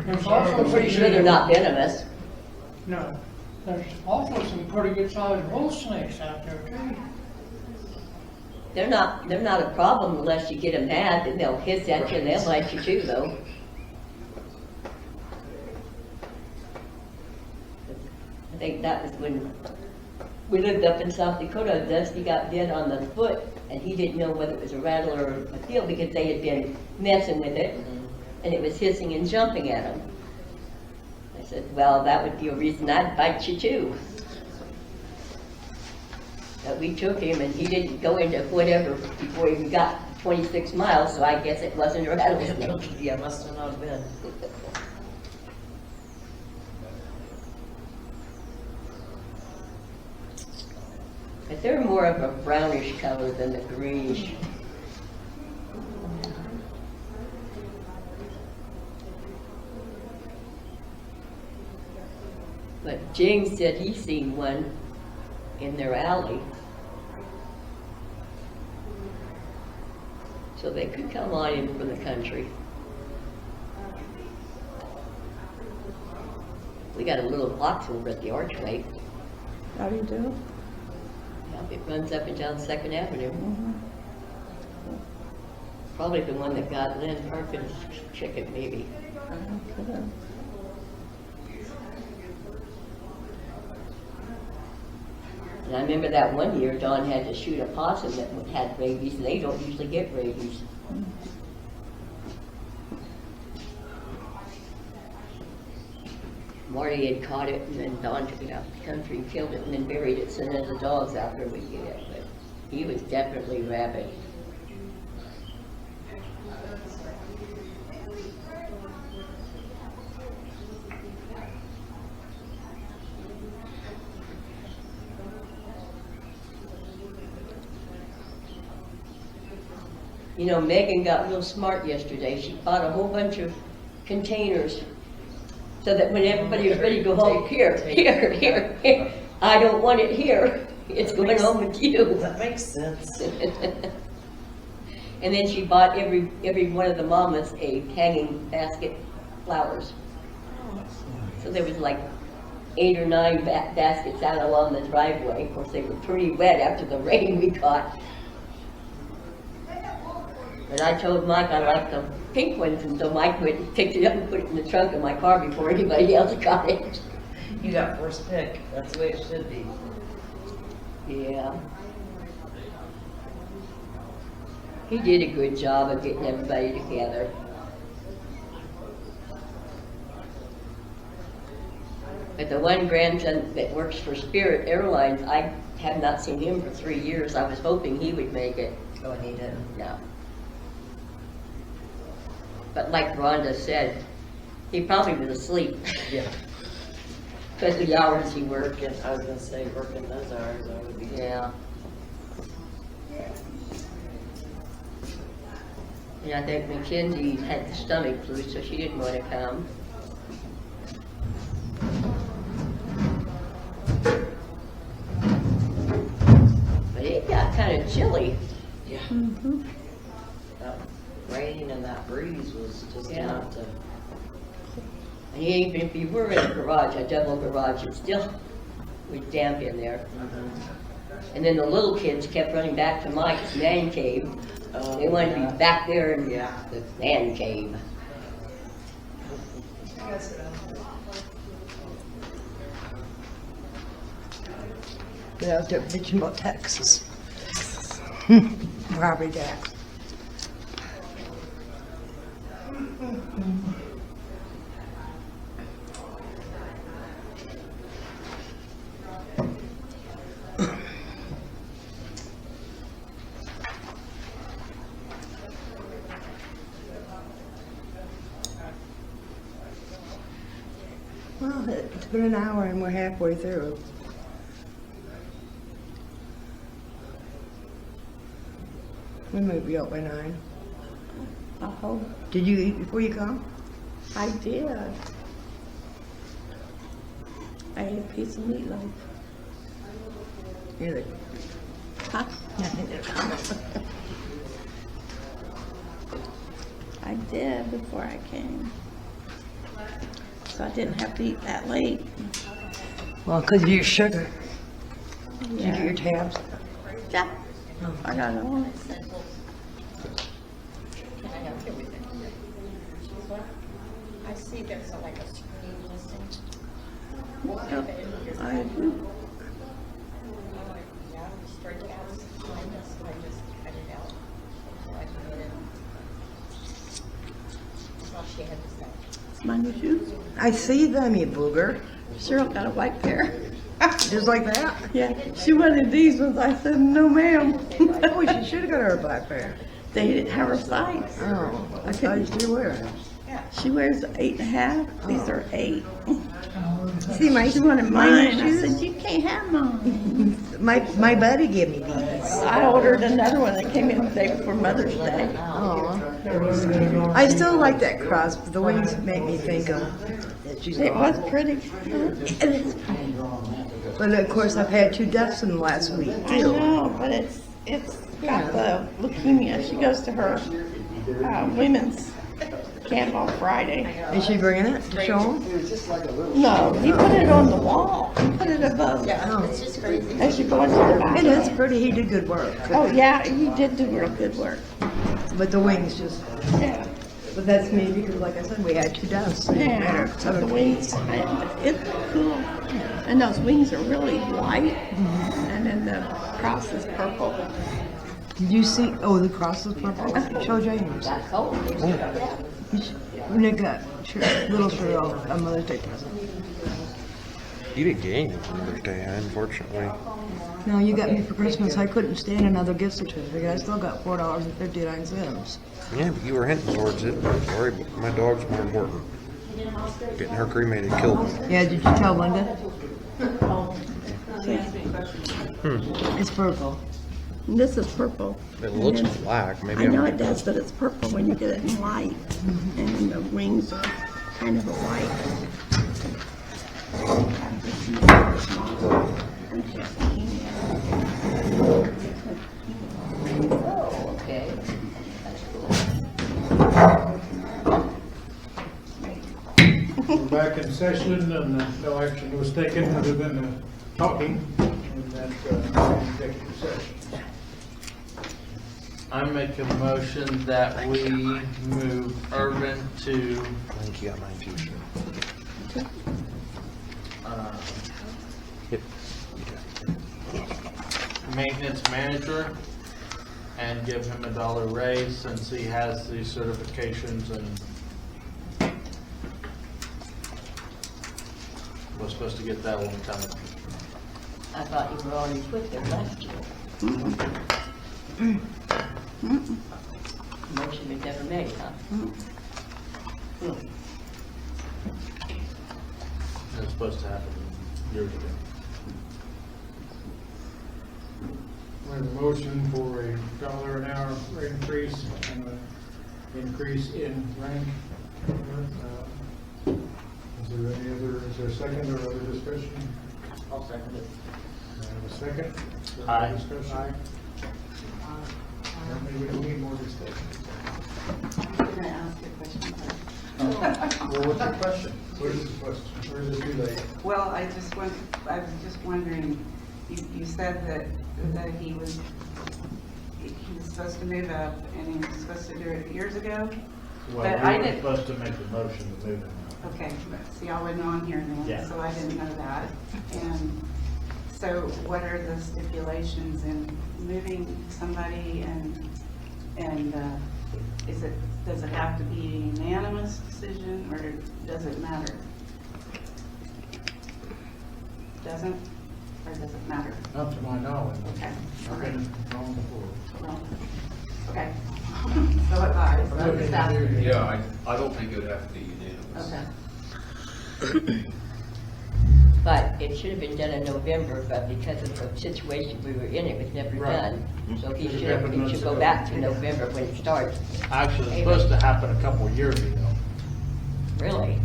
There's also I'm pretty sure they're not venomous. No, there's also some pretty good sized bull snakes out there too. They're not a problem unless you get them mad, then they'll hiss at you and they'll bite you too, though. I think that was when we lived up in South Dakota. Dusty got bit on the foot, and he didn't know whether it was a rattle or a eel because they had been messing with it, and it was hissing and jumping at him. I said, well, that would be a reason I'd bite you too. But we took him, and he didn't go into whatever before he got 26 miles, so I guess it wasn't a rattlesnake. Yeah, must have not been. But they're more of a brownish color than the greenish. But James said he seen one in their alley. So they could come on in from the country. We got a little box over at the Archway. How do you do? It runs up and down 2nd Avenue. Probably the one that got Lynn Perkins' chicken, maybe. And I remember that one year Don had to shoot a possum that had rabies, and they don't usually get rabies. Marty had caught it, and then Don took it out to the country and killed it, and then buried it, so none of the dogs out there would get it. But he was definitely rabid. You know, Megan got real smart yesterday. She bought a whole bunch of containers so that when everybody was ready to go home, here, I don't want it here. It's going home with you. That makes sense. And then she bought every one of the mamas a hanging basket flowers. So there was like 8 or 9 baskets out along the driveway. Of course, they were pretty wet after the rain we caught. And I told Mike I liked the pink ones, and so Mike picked it up and put it in the trunk of my car before anybody else got it. You got first pick. That's the way it should be. Yeah. He did a good job of getting everybody together. But the one grandson that works for Spirit Airlines, I have not seen him for 3 years. I was hoping he would make it. Oh, and he didn't. No. But like Rhonda said, he probably was asleep Yeah. because of the hours he worked. I was gonna say, working those hours, I would be. Yeah. And I think Mackenzie had the stomach flu, so she didn't want to come. But it got kind of chilly. Yeah. That rain and that breeze was just Yeah. enough to. And even if you were in a garage, a double garage, it still was damp in there. And then the little kids kept running back to Mike's man cave. They wanted to be back there in Yeah. the man cave. Then I'll start bitching about taxes. Property tax. Well, it's been an hour and we're halfway through. We may be out by 9. I hope. Did you eat before you come? I did. I ate a piece of meatloaf. Really? Huh? I did before I came. So I didn't have to eat that late. Well, because of your sugar. Did you Yeah. get your tabs? Yeah. I got it all. I see there's like a screen listing. I do. Yeah, straight tabs, I just cut it out so I can get it. That's all she had to say. It's my new shoes. I see them, you booger. Cheryl got a white pair. Just like that? Yeah. She wanted these ones. I said, no ma'am. Oh, she should have got her a black pair. They didn't have her size. Oh, I thought you still wear them. She wears 8.5. These are 8. See, She wanted my mine. I shoes? said, you can't have mine. My buddy gave me these. I ordered another one that came in the day before Mother's Day. Oh. I still like that cross, but the wings make me think of that she's It gone. was pretty. But of course, I've had 2 deaths in the last week, I too. know, but it's got the leukemia. She goes to her women's camp on Friday. Is she bringing it to show them? No, he put it on the wall. He put it above. Oh. It's just crazy. As you go into the It bathroom. is pretty. He did good work. Oh, yeah, he did do real good work. But the wings just... Yeah. But that's me because, like I said, we had 2 deaths. Yeah, so the wings, it's cool. And those wings are really white, and then the cross is purple. Did you see? Oh, the cross is purple. Show James. Nick got little Cheryl a Mother's Day present. You didn't get anything for Mother's Day, unfortunately. No, you got me for Christmas. I couldn't stand another gift certificate. I still got $4.59. Yeah, but you were hinting towards it. Sorry, but my dog's more important. Getting her cremated killed me. Yeah, did you tell Linda? Hmm. It's purple. And this is purple. It looks And then- black. Maybe I know I'm- it does, but it's purple when you get it in light. And then the wings are kind of a white. Oh, okay. We're back in session and no action was taken other than the talking in that executive session. I make a motion that we move Irvin to, I think you got mine too. Yep. maintenance manager and give him $1 raise since he has these certifications and was supposed to get that one coming. I thought you were already quit there last year. Motion was never made, huh? It was supposed to happen years ago. We have a motion for a $1 an hour rate increase and an increase in rank. Is there a second or other discussion? I'll second it. I have a second. Aye. Discussion? Maybe we don't need more discussion. Can I ask a question? Well, what's your question? What is the question? Or is it too late? Well, I was just wondering, you said that he was supposed to move up and he was supposed to do it years ago? Well, But I we were didn't- supposed to make the motion to move him. Okay, but see, I wasn't on here Yeah. then, so I didn't know that. And So what are the stipulations in moving somebody and does it have to be a unanimous decision or does it matter? Doesn't, or does it matter? Not to my knowledge. Okay. I've been wrong before. Well, okay. So advised, I'm just asking. Yeah, I don't think it would have to be unanimous. Okay. But it should have been done in November, but because of the situation we were in, it was never Right. done. So he Should should, have happened it should months go ago. back to November when it starts. Actually, it's supposed to happen a couple of years ago. Really?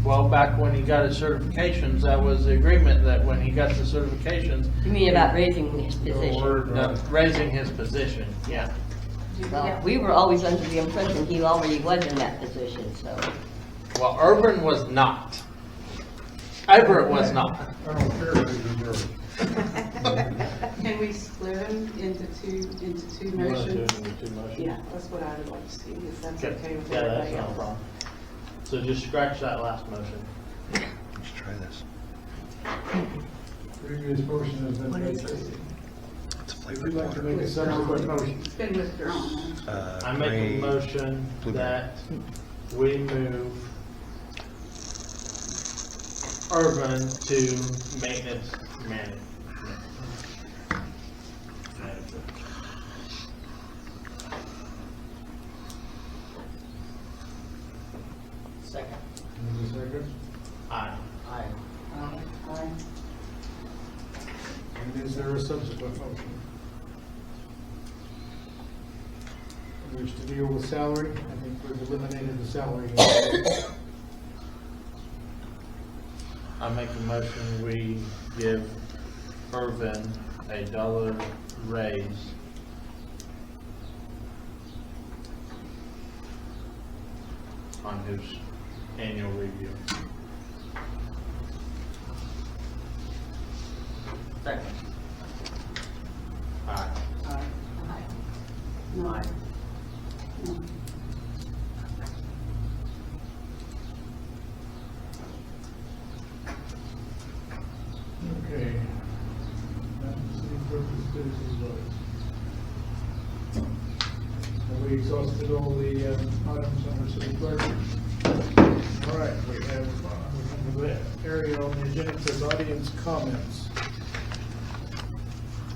Well, back when he got his certifications, that was the agreement that when he got the certifications. You mean about raising his position? Raising his position, yeah. Well, we were always under the impression he already was in that position, so. Well, Urban was not. Everett was not. I don't care who you Can we split them into two You wanna do motions? it in two motions? Yeah, that's what I would like to see, if that's Okay. okay with Yeah, that's everybody not a else. problem. So just scratch that last motion. Let's try this. Previous motion has been made. It's Would flavored you like to water. make a subsequent motion? It's been withdrawn. I make a Gray motion blueberry. that we move Urban to maintenance manager. Second. Is there a second? Aye. Aye. Aye. And is there a subsequent motion? Wish to deal with salary? I think we've eliminated the salary. I make a motion, we give Irvin $1 raise on his annual review. Second. Aye. Aye. No. Aye. No. Okay. Have we exhausted all the items under city clerk? All right, we have the area on the agenda that says audience comments.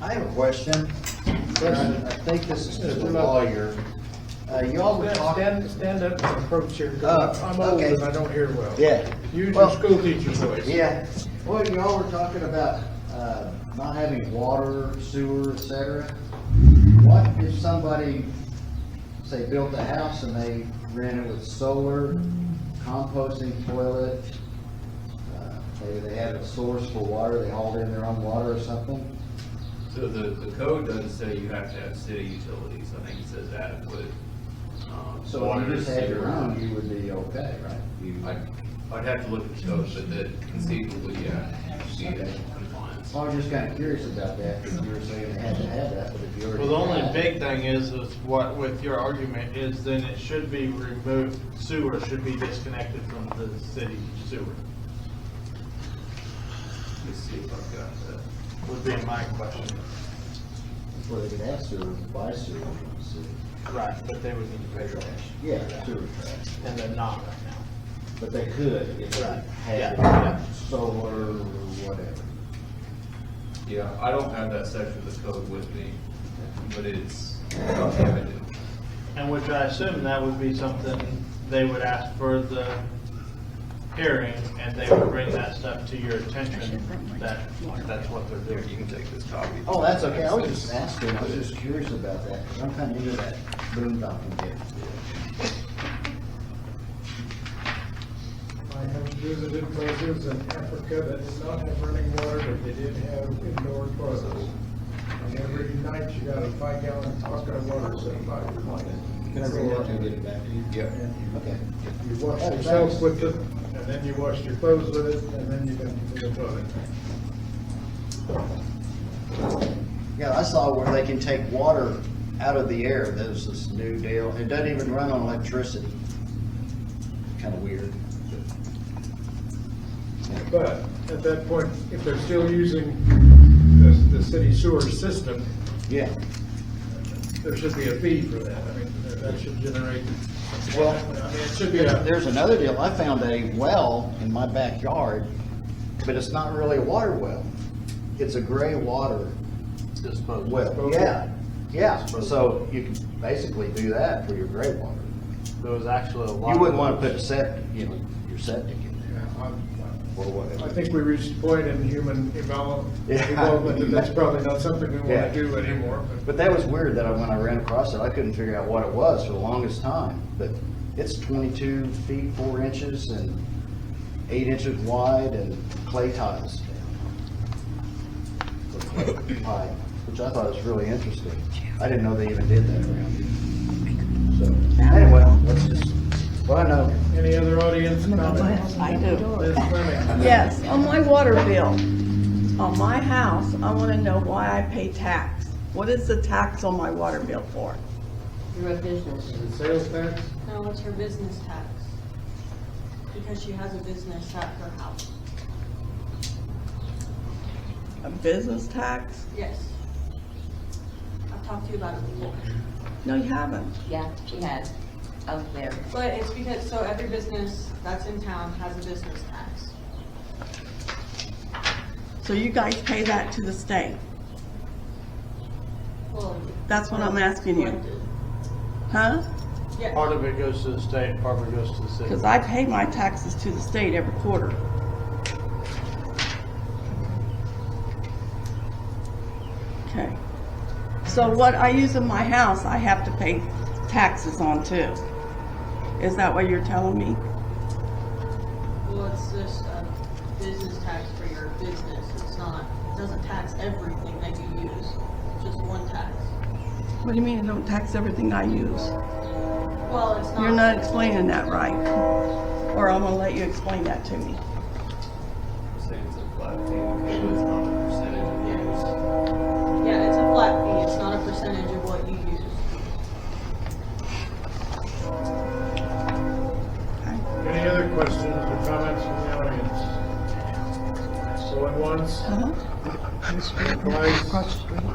I have a question. I think this is to the lawyer. Y'all were talking. Stand up and approach here, 'cause Oh, I'm old okay. and I don't hear well. Yeah. Use Well, your school teacher voice. Yeah. Well, y'all were talking about not having water, sewer, et cetera. What if somebody, say, built a house and they ran it with solar, composting toilet, maybe they had a source for water, they hauled in their own water or something? So the code doesn't say you have to have city utilities, I think it says adequate. So if water, you just had your sewer. own, you would be okay, right? I'd have to look at the code, but that conceivably, yeah, you need Okay. compliance. I was just kinda curious about that, because you were saying they had to have that, but if you already Well, the only have- big thing is what, with your argument, is then it should be removed, sewer should be disconnected from the city sewer, Let's see if I've got that. would be my question. Before they could have sewer, buy sewer from the city. Right, but they would need to pay for it. Yeah, sewer trash. And they're not right now. But they could if they Right. had Yeah. solar or whatever. Yeah, I don't have that section of the code with me, but it's, yeah, I do. And which I assume that would be something they would ask for the hearing, and they would bring that stuff to your attention, that's what they're Here, doing. you can take this copy. Oh, that's okay, I was just asking, I was just curious about that, because I'm kinda into that boondocking bit. I have visited places in Africa that did not have running water, but they did have indoor toilets. And every night you got a 5-gallon bucket of water set by your plant. Can I bring that to get it back to you? Yep. Okay. You wash yourself with it, and then you wash your clothes with it, and then you can do the toilet. Yeah, I saw where they can take water out of the air, there's this new deal, it doesn't even run on electricity. Kinda weird. But at that point, if they're still using the city sewer system, Yeah. there should be a fee for that. I mean, that should generate, Well, I mean, it should be a, there's another deal. I found a well in my backyard, but it's not really a water well. It's a gray water Disposal. well. Yeah. So you can basically do that for your gray water. There was actually a lot. You wouldn't want to put septic, your septic in there or I whatever. think we reached a point in human development Yeah. that that's probably not something we want Yeah. to do anymore. But that was weird that when I ran across it, I couldn't figure out what it was for the longest time. But it's 22 feet, 4 inches and 8 inches wide and clay tiles down. Pipe, which I thought was really interesting. I didn't know they even did that around here. So, anyway, let's just, well, I know. Any other audience comments? I do. Ms. Fleming? Yes, on my water bill, on my house, I want to know why I pay tax. What is the tax on my water bill for? You're a business. Is it sales tax? No, it's her business tax. Because she has a business at her house. A business tax? Yes. I've talked to you about it before. No, you haven't. Yeah, she has, out there. But it's because, so every business that's in town has a business tax. So you guys pay that to the state? Well, That's what I'm asking you. Huh? yeah. Part of it goes to the state, part of it goes to the city. Because I pay my taxes to the state every quarter. Okay. So what I use in my house, I have to pay taxes on too. Is that what you're telling me? Well, it's just a business tax for your business. It's not, it doesn't tax everything that you use. It's just one tax. What do you mean it don't tax everything I use? Well, it's not. You're not explaining that right. Or I'm gonna let you explain that to me. Saying it's a flat fee, because it's not a percentage of use. Yeah, it's a flat fee. It's not a percentage of what you use. Any other questions or comments from the audience? Going once, twice, Across the street.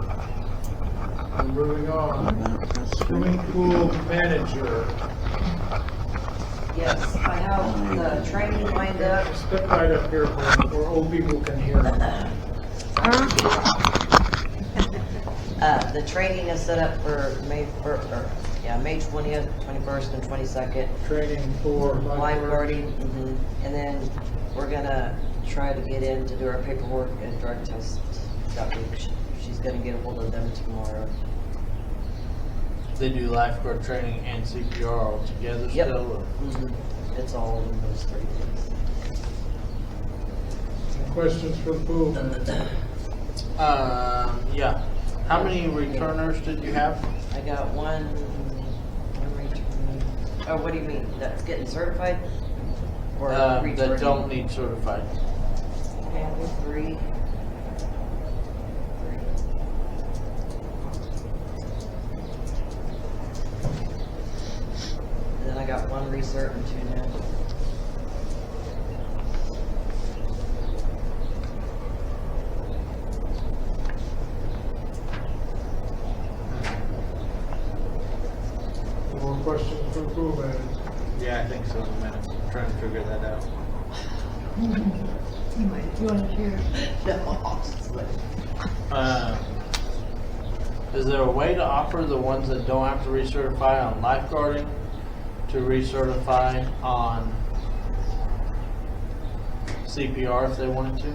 and moving on. Swimming pool manager. Yes, I have the training lined up. Step right up here where old people can hear. The training is set up for May 20th, 21st, and 22nd. Training for Lifeguarding, and then we're gonna try to get in to do our paperwork and drug test that week. She's gonna get a hold of them tomorrow. They do lifeguard training and CPR all together Yep. still? or- It's all in those 3 days. Questions for the pool manager? Yeah. How many returners did you have? I got one returning. Oh, what do you mean? That's getting certified? Or That returning? don't need certified. Okay, I have 3. And then I got 1 recert and 2 now. Any more questions for the pool manager? Yeah, I think so in a minute. I'm trying to figure that out. You want to hear? Is there a way to offer the ones that don't have to recertify on lifeguarding to recertify on CPR if they wanted to?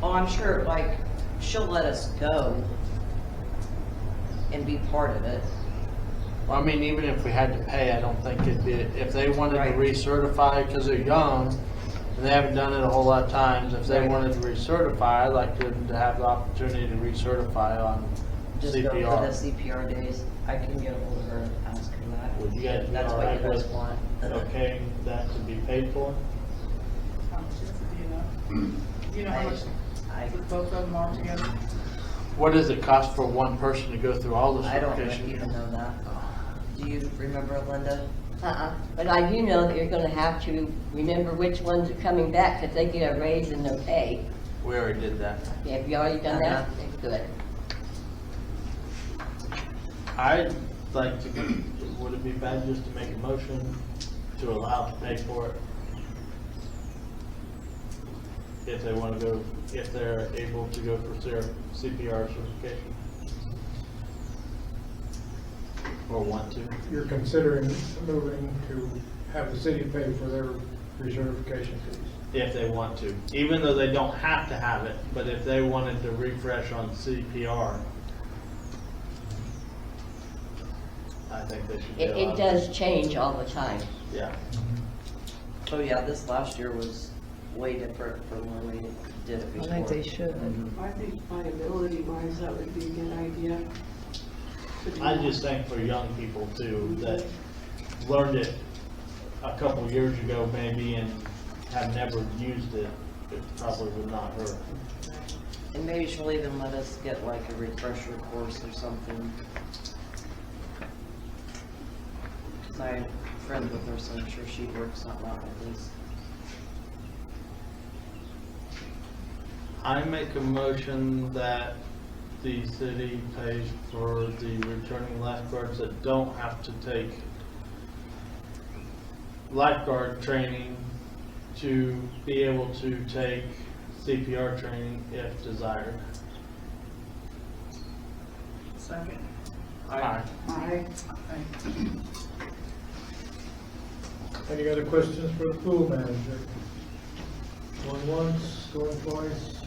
Oh, I'm sure, like, she'll let us go and be part of it. Well, I mean, even if we had to pay, I don't think it'd be, if they wanted to recertify because they're young and they haven't done it a whole lot of times, if they wanted to recertify, I'd like them to have the opportunity to recertify on Just go for the CPR. CPR days. I can get a hold of her and ask her that. Would you guys be That's all what right you guys with want. okaying that to be paid for? How much is it, do you know? Do you know how much both of them are together? What does it cost for one person to go through all the I don't certifications? even know that. Do you remember, Linda? But I do know that you're gonna have to remember which ones are coming back, because they get a raise in their pay. We already did that. Yeah, have you already done that? Good. I'd like to, would it be bad just to make a motion to allow to pay for it? If they want to go, if they're able to go for CPR certification? Or want to? You're considering moving to have the city pay for their recertification fees? If they want to, even though they don't have to have it, but if they wanted to refresh on CPR, I think they should be It allowed. does change all the time. Yeah. Oh, yeah, this last year was way different from when we did it I before. think they should. I think liability wise, that would be a good idea. I just think for young people too, that learned it a couple years ago maybe and have never used it, it probably would not hurt. And maybe she'll even let us get like a refresher course or something. Cause I'm friends with her, so I'm sure she'd work something out with this. I make a motion that the city pays for the returning lifeguards that don't have to take lifeguard training to be able to take CPR training if desired. Second. Aye. Aye. Any other questions for the pool manager? Going once, going twice.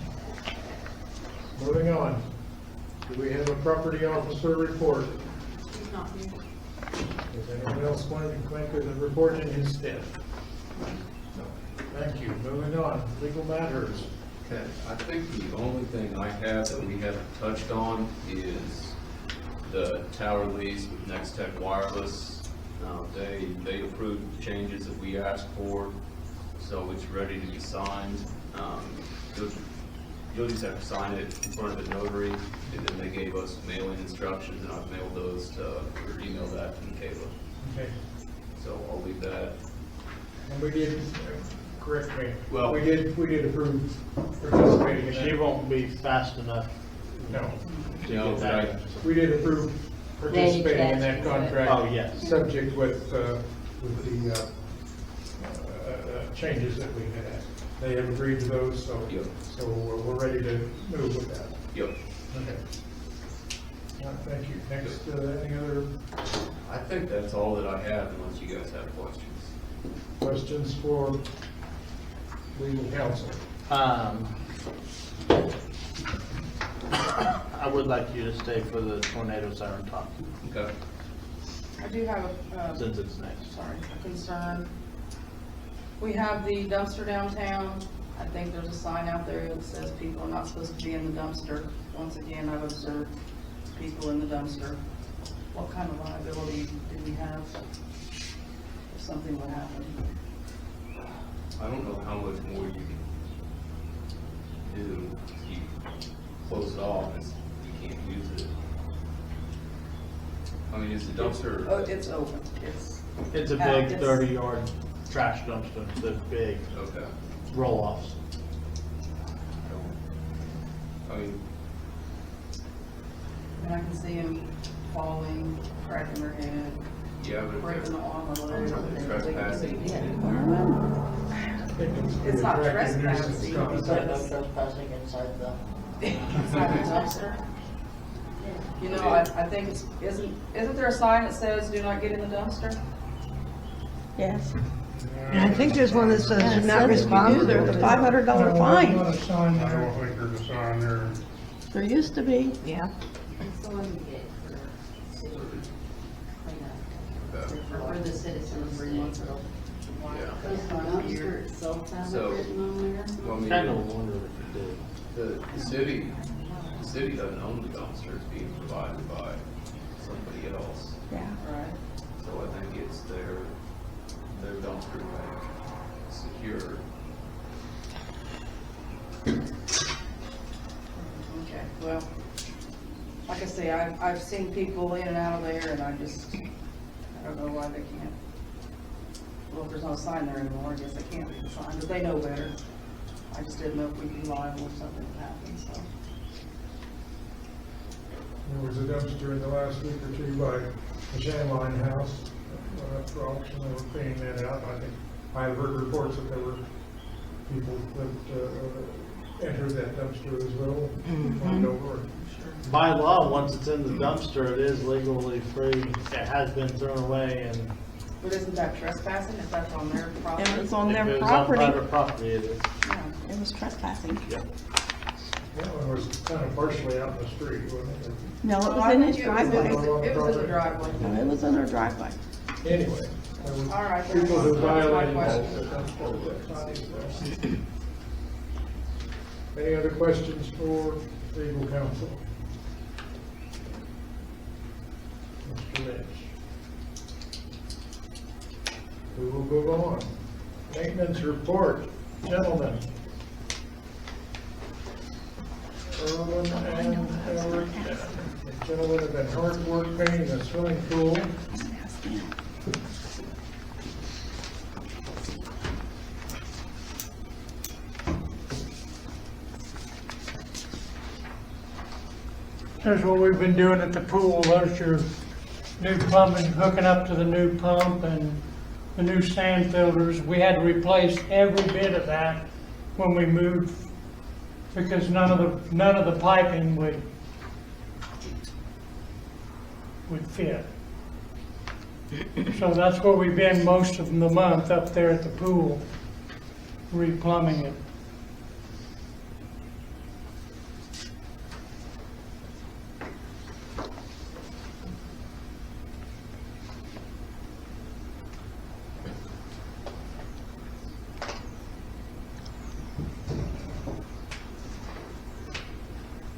Moving on. Do we have a property officer report? He's not here. Does anyone else want to make a report in his stead? No. Thank you. Moving on. Legal matters. Okay, I think the only thing I have that we haven't touched on is the tower lease with Next Tech Wireless. They approved the changes that we asked for, so it's ready to be signed. You'll just have to sign it in front of the notary, and then they gave us mailing instructions, and I've mailed those to, or emailed that to Michaela. Okay. So I'll leave that. And we did, correct me, Well- we did approve participating in that. She won't be fast enough No. to No, get but I- that. We did approve participating in that contract. Oh, yes. Subject with the changes that we had asked. They have agreed to those, so, Yep. so we're ready to move with that. Yep. Okay. All right, thank you. Next, any other I think that's all that I have, unless you guys have questions. questions for legal counsel? I would like you to stay for the tornado siren talk, Okay. I do have since it's next. a concern. We have the dumpster downtown. I think there's a sign out there that says people are not supposed to be in the dumpster. Once again, I've observed people in the dumpster. What kind of liability do we have if something would happen? I don't know how much more you can do. You close it off, you can't use it. I mean, is the dumpster? Oh, it's open. It's a big 30-yard trash dumpster, so big Okay. roll-offs. I mean, And I can see them falling, cracking their head, yeah, but breaking the arm or if whatever. they're trespassing. It's not trespassing, No because trespassing inside the. it's not a dumpster. You know, I think it's, isn't there a sign that says do not get in the dumpster? Yes. And I think there's one that says Yeah, do it not says if you respond. do, there's a $500 No, fine. not a sign I there. don't think there's a sign there. There used to be. Yeah. It's the one you get for city cleanup, for the citizens. 3 months ago. Yeah. Does the dumpster itself have So- it written on there? Well, I mean, Kind of wondered if you did. the city doesn't own the dumpster, it's being provided by somebody else. Yeah. Right. So I think it's their dumpster bank secure. Okay, well, like I say, I've seen people in and out of there, and I don't know why they can't. Well, if there's no sign there anymore, I guess they can't read the sign, but they know better. I just didn't know if we'd be liable if something happened, so. There was a dumpster in the last week or two by the Shanline House, up for auction, they were cleaning that out. I think, I have heard reports that there were people that entered that dumpster as well, walked over. By law, once it's in the dumpster, it is legally free. It has been thrown away, and But isn't that trespassing if that's on their property? It was on if their it was on property. private property, it is. Yeah. It was trespassing. Yep. That one was kind of partially out in the street, wasn't it? No, it Oh, was I in think his it was driveway. It was in the driveway. No, it was in her driveway. Anyway, there was All right, then. people who That was my violated question. that. Any other questions for legal counsel? Mr. Lynch. We will move on. Maintenance report, gentlemen. Erwin and Eric, the gentlemen have been hard at work painting the swimming pool. Here's what we've been doing at the pool. There's your new plumbing, hooking up to the new pump and the new sand filters. We had to replace every bit of that when we moved because none of the piping would fit. So that's where we've been most of the month, up there at the pool, replumbing it.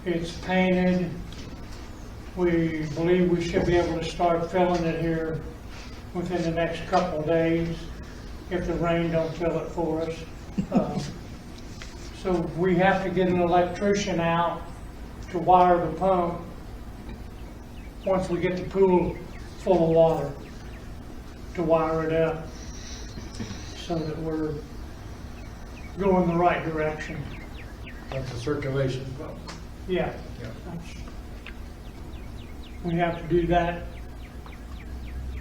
It's painted. We believe we should be able to start filling it here within the next couple of days if the rain don't fill it for us. So we have to get an electrician out to wire the pump once we get the pool full of water, to wire it up so that we're going the right direction. That's a circulation pump. Yeah. We have to do that.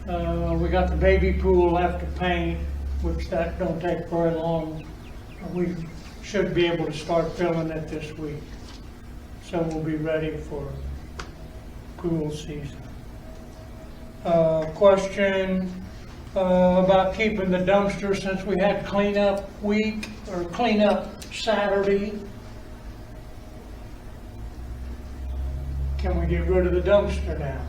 We got the baby pool left to paint, which that don't take very long. We should be able to start filling it this week. So we'll be ready for pool season. Question about keeping the dumpster since we had cleanup week or cleanup Saturday. Can we get rid of the dumpster now?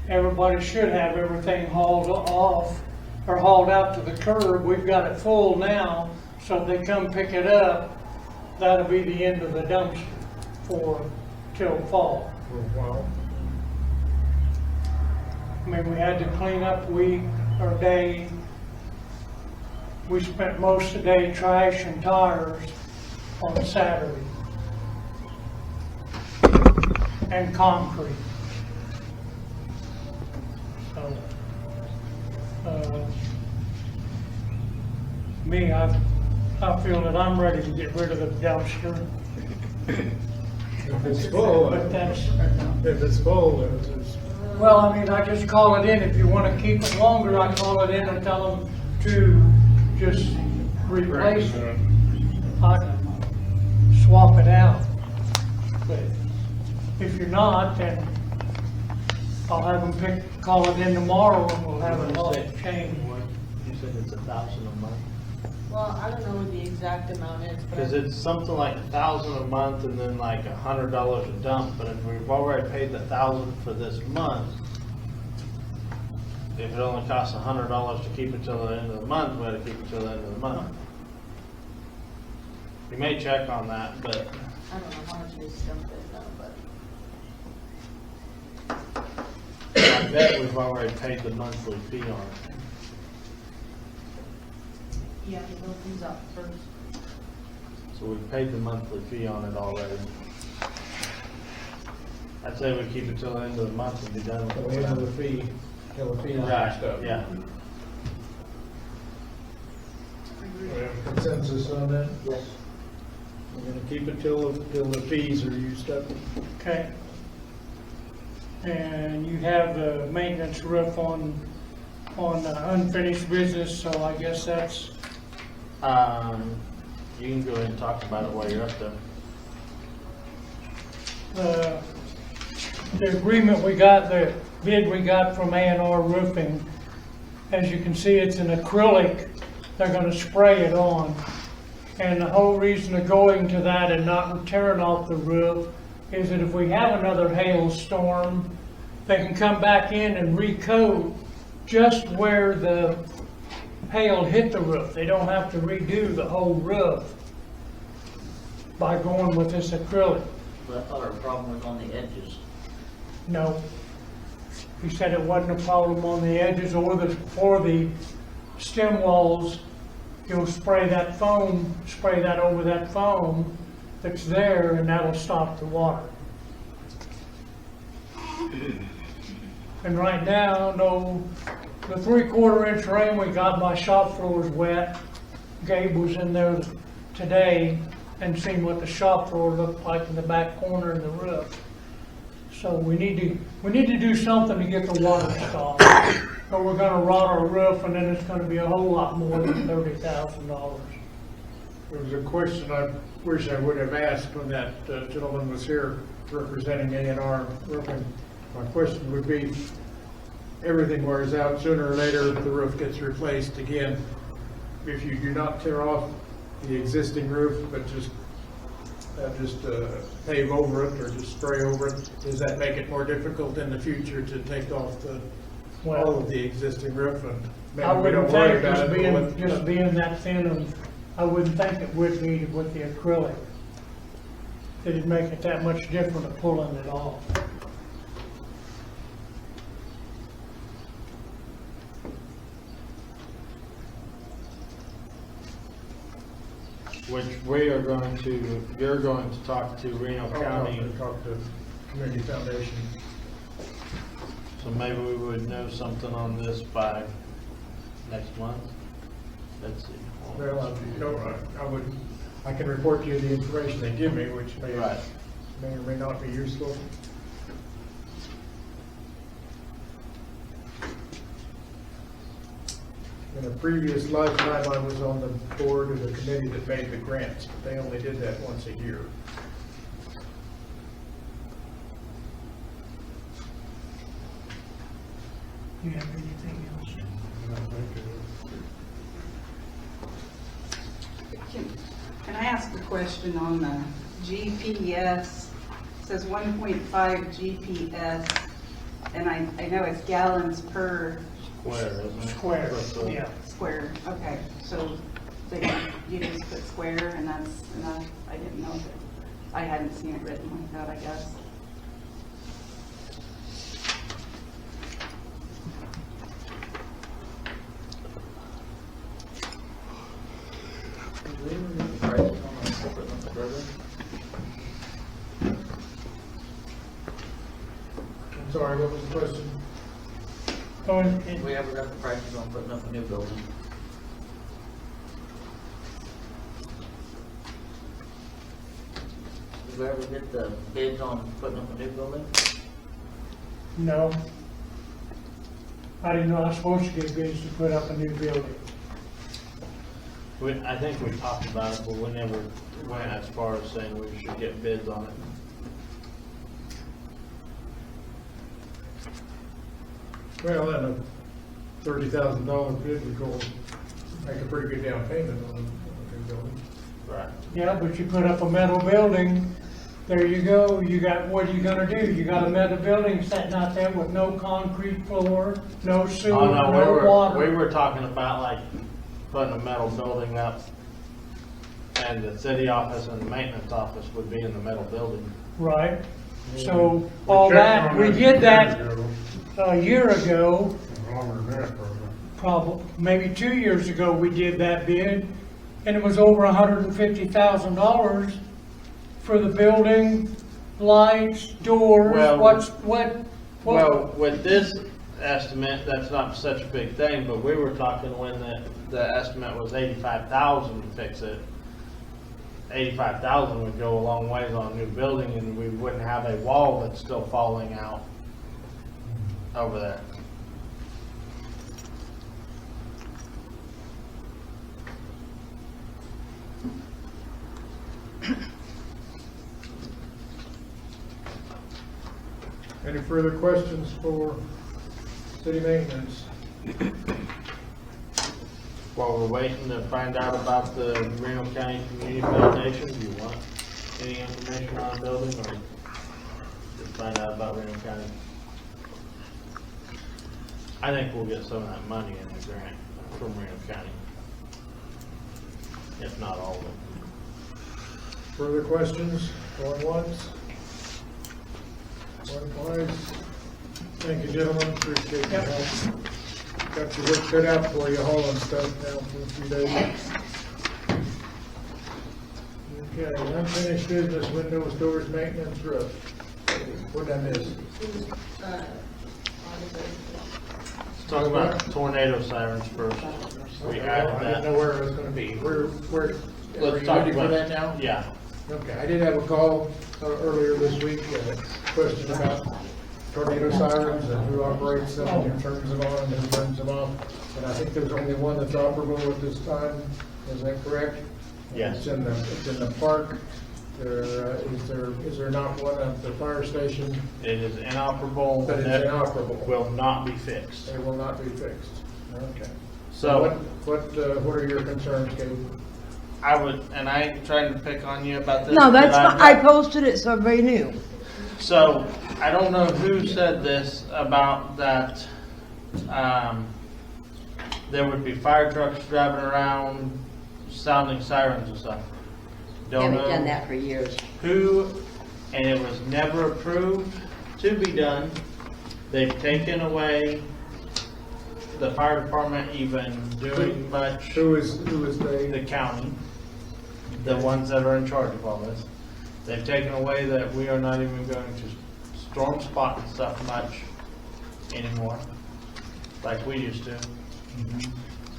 Everybody should have everything hauled off or hauled out to the curb. We've got it full now, so if they come pick it up, that'll be the end of the dumpster till fall. I mean, we had to clean up week or day. We spent most of the day trash and tires on Saturday. And concrete. So, I feel that I'm ready to get rid of the dumpster. If it's full, But that's, if it's full, then it's. well, I mean, I just call it in. If you want to keep it longer, I call it in and tell them to just replace it. I can swap it out. But if you're not, then I'll have them call it in tomorrow and we'll have it all changed. You said it's $1,000 a month? Well, I don't know what the exact amount is, but. Because it's something like $1,000 a month and then like $100 a dump, but if we've already paid the $1,000 for this month, if it only costs $100 to keep it till the end of the month, we gotta keep it till the end of the month. You may check on that, but I don't know how much they stumped it though, but. I bet we've already paid the monthly fee on it. Yeah, the bill comes up first. So we've paid the monthly fee on it already. I'd say we keep it till the end of the month and be done with it. Till the end of the fee, till the fee line Right, stuff. yeah. We have consensus consensus on that? Yes. We're gonna keep it till the fees are used up. Okay. And you have the maintenance roof on unfinished business, so I guess that's, You can go ahead and talk about it while you're up there. the agreement we got, the bid we got from A&R Roofing. As you can see, it's an acrylic. They're gonna spray it on. And the whole reason of going to that and not tearing off the roof is that if we have another hailstorm, they can come back in and recoat just where the hail hit the roof. They don't have to redo the whole roof by going with this acrylic. But I thought our problem was on the edges. No. He said it wasn't a problem on the edges or the stem walls. He'll spray that over that foam that's there, and that'll stop the water. And right now, no, the 3/4 inch rain we got, my shop floor is wet. Gabe was in there today and seen what the shop floor looked like in the back corner of the roof. So we need to do something to get the water stopped. Or we're gonna rot our roof, and then it's gonna be a whole lot more than $30,000. There was a question I wish I would have asked when that gentleman was here representing A&R Roofing. My question would be, everything wears out, sooner or later the roof gets replaced again. If you do not tear off the existing roof, but just pave over it or just spray over it, does that make it more difficult in the future to take off all of the existing roof? And I maybe we don't wouldn't worry think about it. just being that thin, I wouldn't think it would be with the acrylic. It'd make it that much different of pulling it off. Which you're going to talk to Reno County. Talk to Community Foundation. So maybe we would know something on this by next month. Let's see. Well, I can report to you the information they give me, which may or may not be useful. In a previous lifetime, I was on the board of the committee that made the grants, but they only did that once a year. Do you have anything else? Can I ask a question on the GPS? It says 1.5 GPS, and I know it's gallons per Square, isn't it? Square, yeah. square. Okay, so you just put square and that's enough? I didn't know that. I hadn't seen it written like that, I guess. I'm sorry, what was the question? We ever got the prices on putting up a new building? Did we ever get the bids on putting up a new building? No. I didn't know I was supposed to get bids to put up a new building. I think we talked about it, but we never went as far as saying we should get bids on it. Well, then a $30,000 bid would go, make a pretty good down payment on a new building. Right. Yeah, but you put up a metal building, there you go, what are you gonna do? You got a metal building sitting out there with no concrete floor, no sewer, Oh, no, no water. we were talking about like putting a metal building up, and the city office and the maintenance office would be in the metal building. Right, so all that, we did that a year ago, probably, maybe 2 years ago, we did that bid, and it was over $150,000 for the building, lights, doors, Well, Well, with this estimate, that's not such a big thing, but we were talking when the estimate was 85,000 to fix it. 85,000 would go a long ways on a new building, and we wouldn't have a wall that's still falling out over there. Any further questions for city maintenance? While we're waiting to find out about the Reno County Community Foundation, do you want any information on the building, or just find out about Reno County? I think we'll get some of that money in the grant from Reno County, if not all of it. Further questions? Going once? Going twice? Thank you, gentlemen, appreciate your help. Got your work cut out for you, hauling stuff now for a few days. Okay, unfinished business, windows, doors, maintenance, roof. What did I miss? Let's talk about tornado sirens first. We added I didn't know that. where it was gonna be. Where, are Let's you talk ready for about that now? Yeah. Okay, I did have a call earlier this week, question about tornado sirens and who operates them, who turns them on, and who turns them off. And I think there's only one that's operable at this time, is that correct? Yes. It's in the park. Is there not one at the fire station? It is inoperable. But it's and it inoperable. Will not be fixed. It will not be fixed. Okay. So What are your concerns, Gabe? I would, and I ain't trying to pick on you about this. No, that's but I've fine. I got- posted it so everybody knew. So, I don't know who said this about that, there would be fire trucks driving around sounding sirens and stuff. Don't Haven't done know that for years. who, and it was never approved to be done. They've taken away the fire department even doing much. Who is they? The county, the ones that are in charge of all this. They've taken away that we are not even going to storm spot and stuff much anymore, like we used to.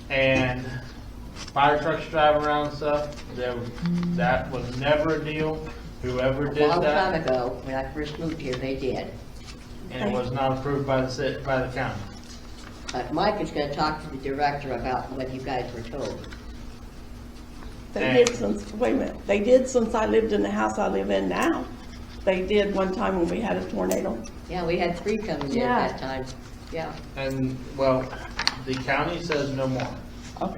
And fire trucks driving around and stuff, that was never a deal. Whoever A did long time that, ago, when I first moved here, they did. and it was not approved by the county. But Mike is gonna talk to the director about what you guys were told. They did since, wait a minute, they did since I lived in the house I live in now. They did one time when we had a tornado. Yeah, we had 3 coming in Yeah. at that time. Yeah. And, well, the county says no more.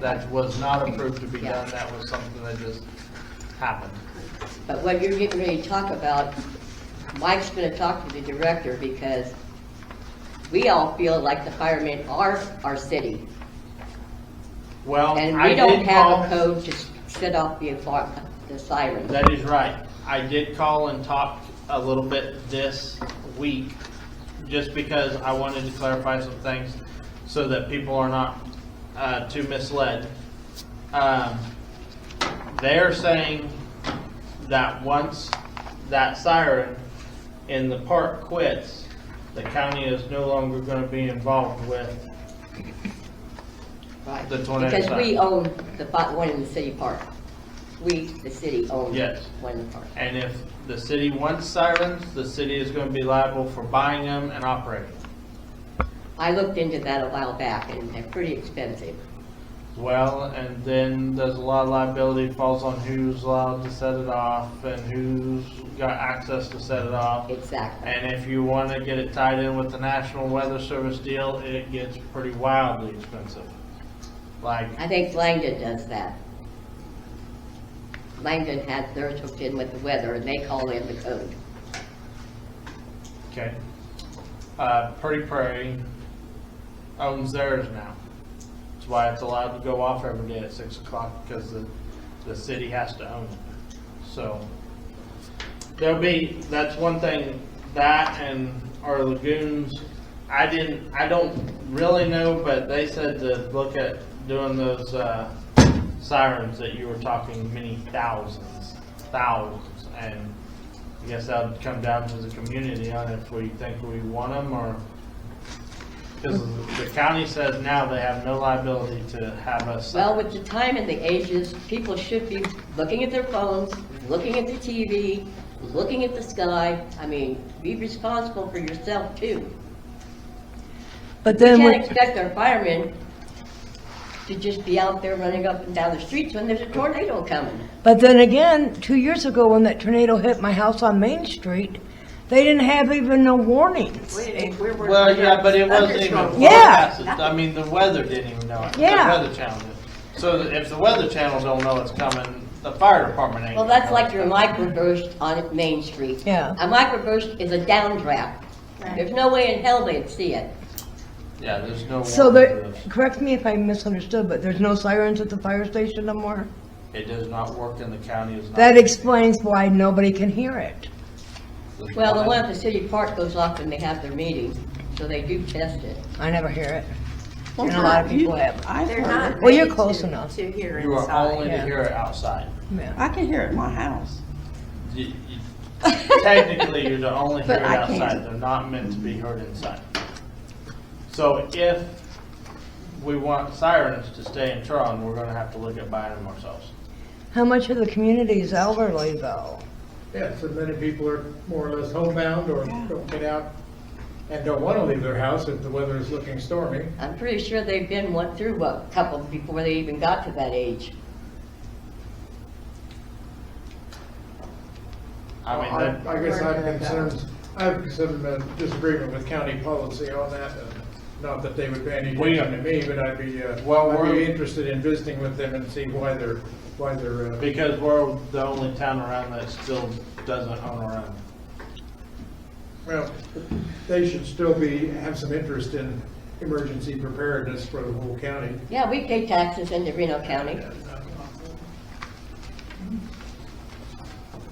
That was not approved to be done, that was something that just happened. But what you're getting ready to talk about, Mike's gonna talk to the director because we all feel like the firemen are our city. Well, And I we don't did have call. a code to set off the siren. That is right. I did call and talk a little bit this week, just because I wanted to clarify some things so that people are not too misled. They're saying that once that siren in the park quits, the county is no longer going to be involved with Right. the tornado Because we siren. own the one in the city park. We, the city, own Yes. one in the park. And if the city wants sirens, the city is going to be liable for buying them and operating them. I looked into that a while back and they're pretty expensive. Well, and then there's a lot of liability falls on who's allowed to set it off and who's got access to set it off. Exactly. And if you want to get it tied in with the National Weather Service deal, it gets pretty wildly expensive. Like, I think Langdon does that. Langdon has theirs hooked in with the weather and they call in the code. okay. Pretty Prairie owns theirs now. That's why it's allowed to go off every day at 6 o'clock, because the city has to own it. So that's one thing, that and our lagoons, I don't really know, but they said to look at doing those sirens that you were talking many thousands, and I guess that would come down to the community on if we think we want them or Because the county says now they have no liability to have us. Well, with the time and the ages, people should be looking at their phones, looking at the TV, looking at the sky. I mean, be responsible for yourself too. But We then, can't expect our firemen to just be out there running up and down the streets when there's a tornado coming. but then again, 2 years ago when that tornado hit my house on Main Street, they didn't have even no warnings. Well, yeah, but it wasn't even Yeah. forecasted. I mean, the weather didn't even know it. Yeah. The Weather Channel did. So if the Weather Channel don't know it's coming, the fire department ain't. Well, gonna that's know like it's your coming. microburst on Main Street. Yeah. A microburst is a downdraft. There's no way in hell they'd see it. Yeah, there's no. So warning there, for this. correct me if I misunderstood, but there's no sirens at the fire station no more? It does not work in the county. Is not. That explains why nobody can hear it. Well, the one at the city park goes off when they have their meeting, so they do test it. I never hear it. Well, And a lot of people you- have. I've They're heard not it. Well, you're made close enough. To hear You are inside. only to yeah. hear it outside. Yeah. I can hear it in my house. Technically, you're to only hear But it I outside. can't. They're not meant to be heard inside. So if we want sirens to stay in Turon, we're gonna have to look at buying them ourselves. How much of the community is elderly though? Yeah, so many people are more or less homebound or don't get out and don't want to leave their house if the weather is looking stormy. I'm pretty sure they've been went through a couple before they even got to that age. I mean, that, I guess I have some disagreement with county policy on that. Not that they would pay any attention to me, but I'd be interested in visiting with them and see why they're. because we're the only town around that still doesn't own our own. Well, they should still have some interest in emergency preparedness for the whole county. Yeah, we pay taxes into Reno County.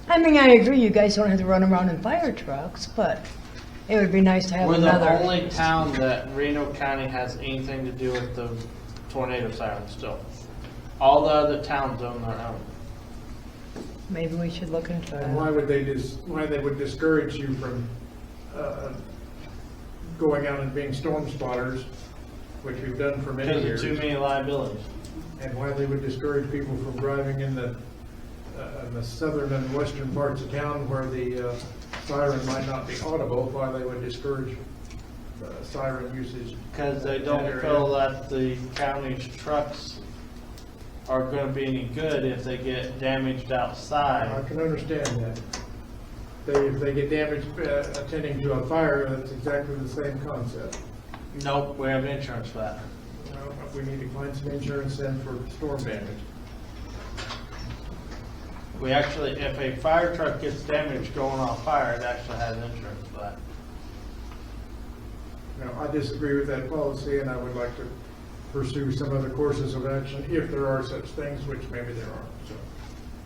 I mean, I agree, you guys don't have to run around in fire trucks, but it would be nice to have We're another. the only town that Reno County has anything to do with the tornado sirens still. All the other towns own their own. Maybe we should look into And it. why would they why they would discourage you from going out and being storm spotters, which we've done for many Because years. of too many liabilities. And why they would discourage people from driving in the southern and western parts of town where the siren might not be audible, why they would discourage siren usage. Because they don't feel that the county's trucks are gonna be any good if they get damaged I outside. can understand that. If they get damaged attending to a fire, that's exactly the same concept. Nope, we have insurance for that. Well, we need to find some insurance then for storm damage. We actually, if a fire truck gets damaged going off fire, it actually has insurance for that. Now, I disagree with that policy, and I would like to pursue some other courses of action if there are such things, which maybe there aren't. So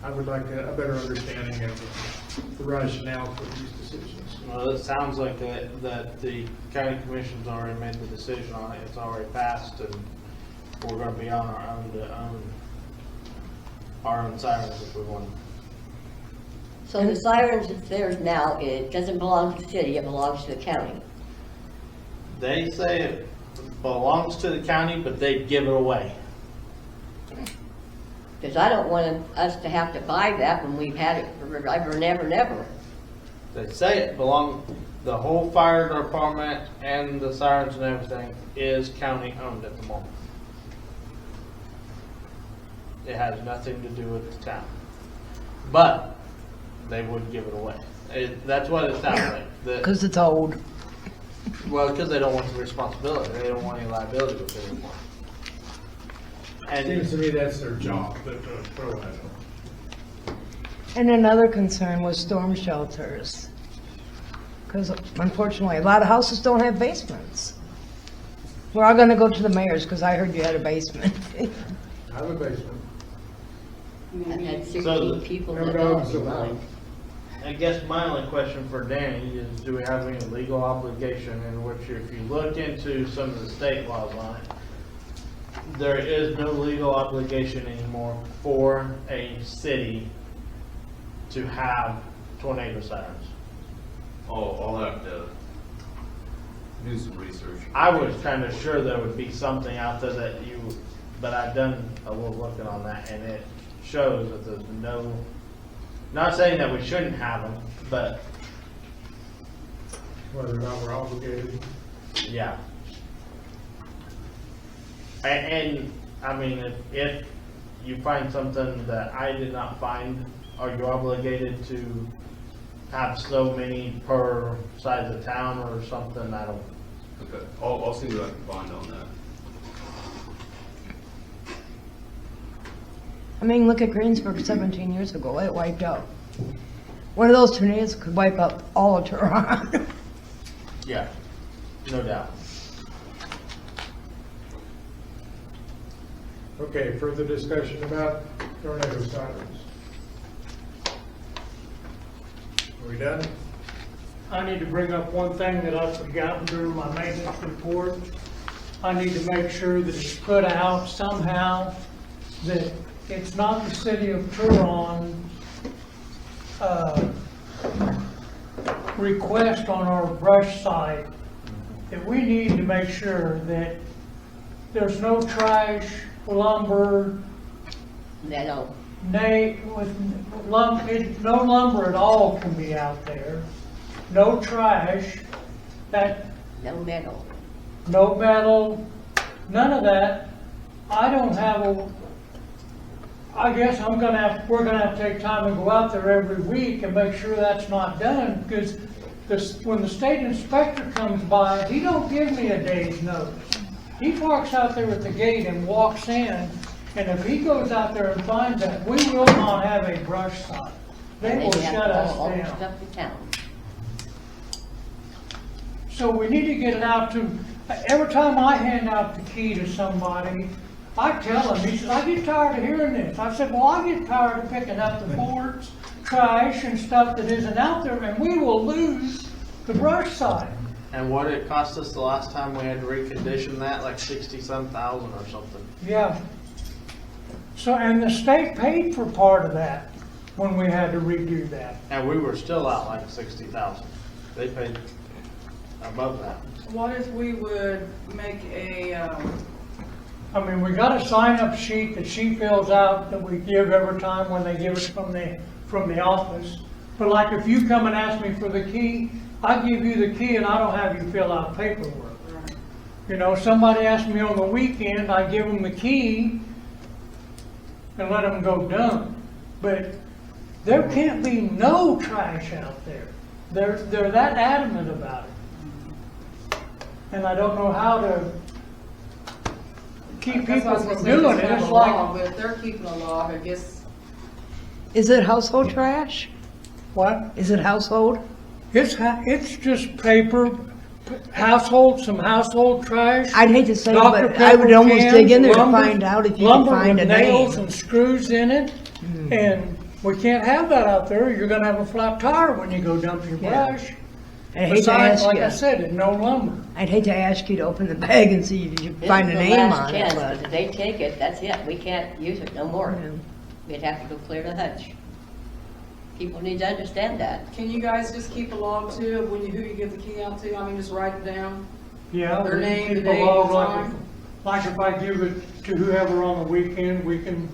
I would like a better understanding of the rationale for these decisions. Well, it sounds like that the county commission's already made the decision on it. It's already passed, and we're gonna be on our own to own our own sirens if we want. So the sirens that's there now, it doesn't belong to the city, it belongs to the county. They say it belongs to the county, but they give it away. Because I don't want us to have to buy that when we've had it forever and ever and ever. They say it the whole fire department and the sirens and everything is county owned at the moment. It has nothing to do with the town. But they would give it away. That's what it sounds like. Because it's old. Well, because they don't want the responsibility. They don't want any liability with it anymore. It seems to me that's their job, but what do I know? And another concern was storm shelters. Because unfortunately, a lot of houses don't have basements. We're all gonna go to the mayor's because I heard you had a basement. I have a basement. I've had So 16 people no that dogs don't allowed. mind. I guess my only question for Danny is, do we have any legal obligation in which, if you look into some of the state laws on it, there is no legal obligation anymore for a city to have tornado sirens. All I have to Do some research. I was kind of sure there would be something out there that you, but I've done a little looking on that, and it shows that there's no, not saying that we shouldn't have them, but Whether or not we're obligated. yeah. And I mean, if you find something that I did not find, are you obligated to have so many per size of town or something? I don't. Okay, I'll see what I can find on that. I mean, look at Greensburg 17 years ago, it wiped out. One of those tornadoes could wipe out all of Turon. Yeah, no doubt. Okay, further discussion about tornado sirens. Are we done? I need to bring up one thing that I've forgotten during my maintenance report. I need to make sure that it's put out somehow that it's not the city of Turon request on our brush site, that we need to make sure that there's no trash, lumber, No. no lumber at all can be out there, no trash, No metal. no metal, none of that. I don't have I guess we're gonna have to take time and go out there every week and make sure that's not done, because when the state inspector comes by, he don't give me a day's notice. He parks out there at the gate and walks in, and if he goes out there and finds that, we will not have a brush site. They will shut us down. Stuff to town. So we need to get it out to, every time I hand out the key to somebody, I tell him, he says, I get tired of hearing this. I said, well, I get tired of picking up the boards, trash and stuff that isn't out there, and we will lose the brush site. And what it cost us the last time we had to recondition that, like 60-some thousand or something. Yeah. So, and the state paid for part of that when we had to redo that. And we were still out like 60,000. They paid above that. What if we would make I mean, we got a sign-up sheet that she fills out that we give every time when they give us from the office. But like if you come and ask me for the key, I give you the key and I don't have you fill out paperwork. Right. You know, somebody asks me on the weekend, I give them the key and let them go dump. But there can't be no trash out there. They're that adamant about it. And I don't know how to keep people from doing it. It's like, but if they're keeping a log, I guess. Is it household trash? what? Is it household? It's just paper, some household trash. I'd hate to say, Dr. but I would Pepper almost cans, dig in there to lumber- find out if you could lumber find a with nails name. and screws in it, and we can't have that out there. You're gonna have a flat tire when you go dump your Yeah. brush. I'd hate to Besides, ask like you. I said, it's no lumber. I'd hate to ask you to open the bag and see if you This find is a the name last on it, chance, but. 'cause if they take it, that's it. We can't use it no more. Yeah. We'd have to go clear the hutch. People need to understand that. Can you guys just keep a log too of who you give the key out to? I mean, just write it down. Yeah. Their we can name, keep the a date, log the like time. Like if I give it to whoever on the weekend, we can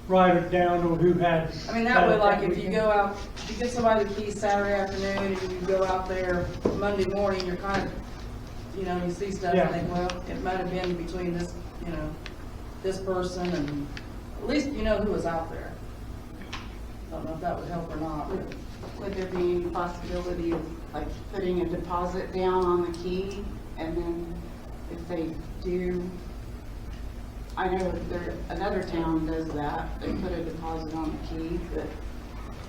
write it down to who had. I mean, that way, had it like, if you weekend. go out, if you give somebody the key Saturday afternoon and you go out there Monday morning, you're kind of, you see stuff Yeah. and think, well, it might have been between this, this person and at least you know who was out there. Don't know if that would help or not, but. Would there be any possibility of like putting a deposit down on the key and then if they do, I know another town does that, they put a deposit on the key, but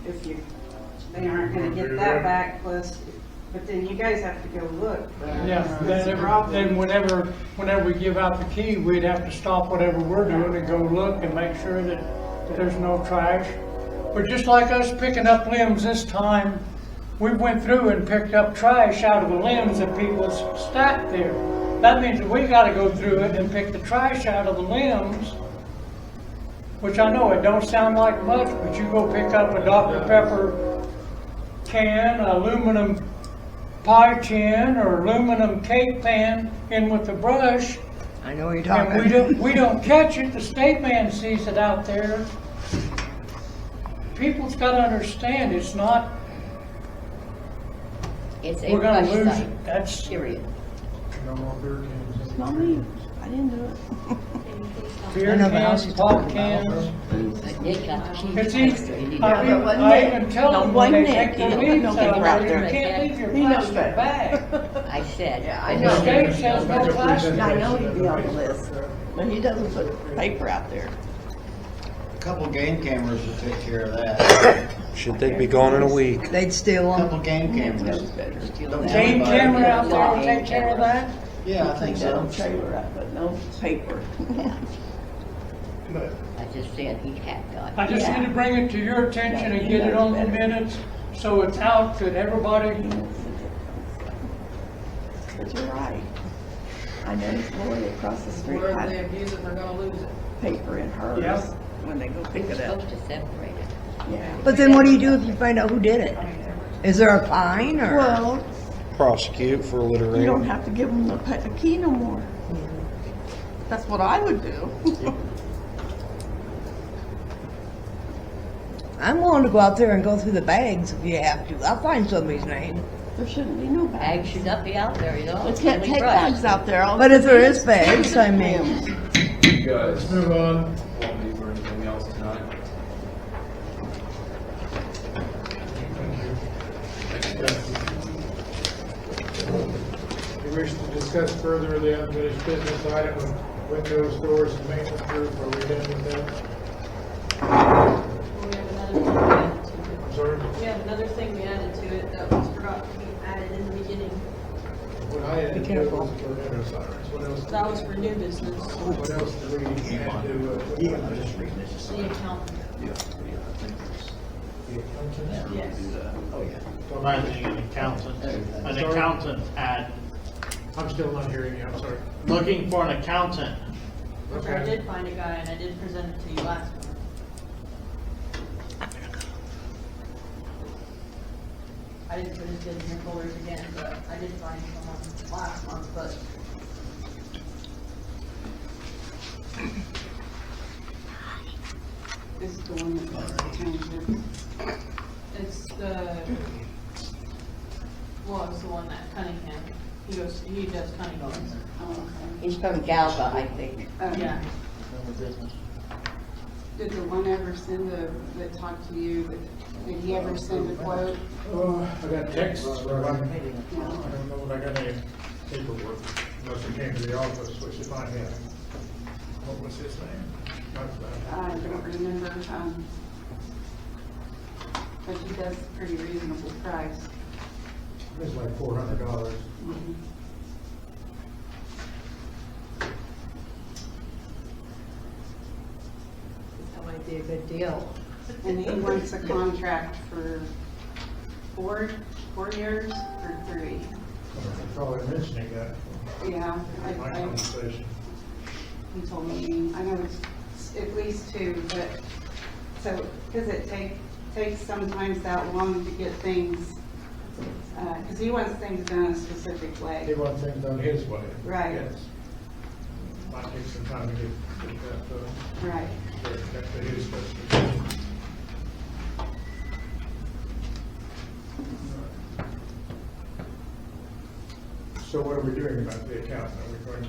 if they aren't gonna get that back plus, but then you guys have to go look. Yeah, That's the problem. then whenever we give out the key, we'd have to stop whatever we're doing and go look and make sure that there's no trash. But just like us picking up limbs this time, we went through and picked up trash out of the limbs that people stacked there. That means that we gotta go through it and pick the trash out of the limbs, which I know it don't sound like much, but you go pick up a Dr. Pepper can, aluminum pie tin or aluminum cake pan in with the brush, I know what you're and talking. we don't catch it, the state man sees it out there. People's gotta understand, it's not, It's a we're gonna crush lose site, it, that's, period. No more beer cans. It's not me. I didn't do it. beer I know the house cans, he's pop talking about. cans. But Nick got the cheese It's plaster, easy, you need I to- Yeah, but wasn't I Nick? even tell No, them when wasn't they Nick. take their No, leaves no out, paper out you there. can't leave your He knows plastic better. bag. I said. Yeah, I The know. state says no plastic. I know he'd be on the list, but he doesn't put paper out there. A couple game cameras will take care of that. Should they be gone in a week? They'd steal A them. couple game cameras. Don't tell Game anybody. camera out there will take care of that? Yeah, I think so. Trailer out, but no paper. But I just said he had got. I just need to bring it to your attention and get it on the minutes, so it's out that everybody, But you're right. I noticed Lori across the street Wherever they had abuse it, they're gonna lose it. paper in hers Yep. when they go pick We're it up. supposed to separate it. Yeah. But then what do you do if you find out who did it? Is there a fine or? Well, Prosecute for you don't littering. have to give them the key no more. That's what I would do. I'm willing to go out there and go through the bags if you have to. I'll find somebody's name. There shouldn't be no Bags bags. should not be out there, you know? They can't Only take brush. bags out there. All But if there is they do bags, I mean, You guys let's move on. want me for anything else tonight? You wish to discuss further the unfinished business item of windows, doors, and maintenance roof, are we done with that? I'm sorry? We have another thing we added to it that was forgot to be added in the beginning. What I had Be to do careful. was for window sirens, what else? That was for new business, What else do we add to, I'm just reading this. the account. Yes. Oh, yeah. Finding an accountant at, I'm still not hearing you, I'm sorry. looking for an accountant. Which I did find a guy and I did present it to you last month. I didn't put his bids in your folders again, but I did find someone last month, but This is the one that was changed. it's it's the one that Cunningham, he does Cunningham's. Oh, okay. He's from Galva, I think. Yeah. Did the one ever send that talked to you, did he ever send a quote? Oh, I got texts, but I Yeah. don't know that I got any paperwork, unless it came to the office, which if I had. What was his name? I don't remember, but he does a pretty reasonable price. It was like $400. Mhm. that might be a good deal. And he wants a contract for four years or 3. I'm probably mentioning that Yeah, in my conversation. he told me, I know it's at least 2, but, so, because it takes sometimes that long to get things, because he wants things done a specific He way. wants things done his way. Right. Yes. Might take some time to get that, Right. back to his specifications. So what are we doing about the account? Are we going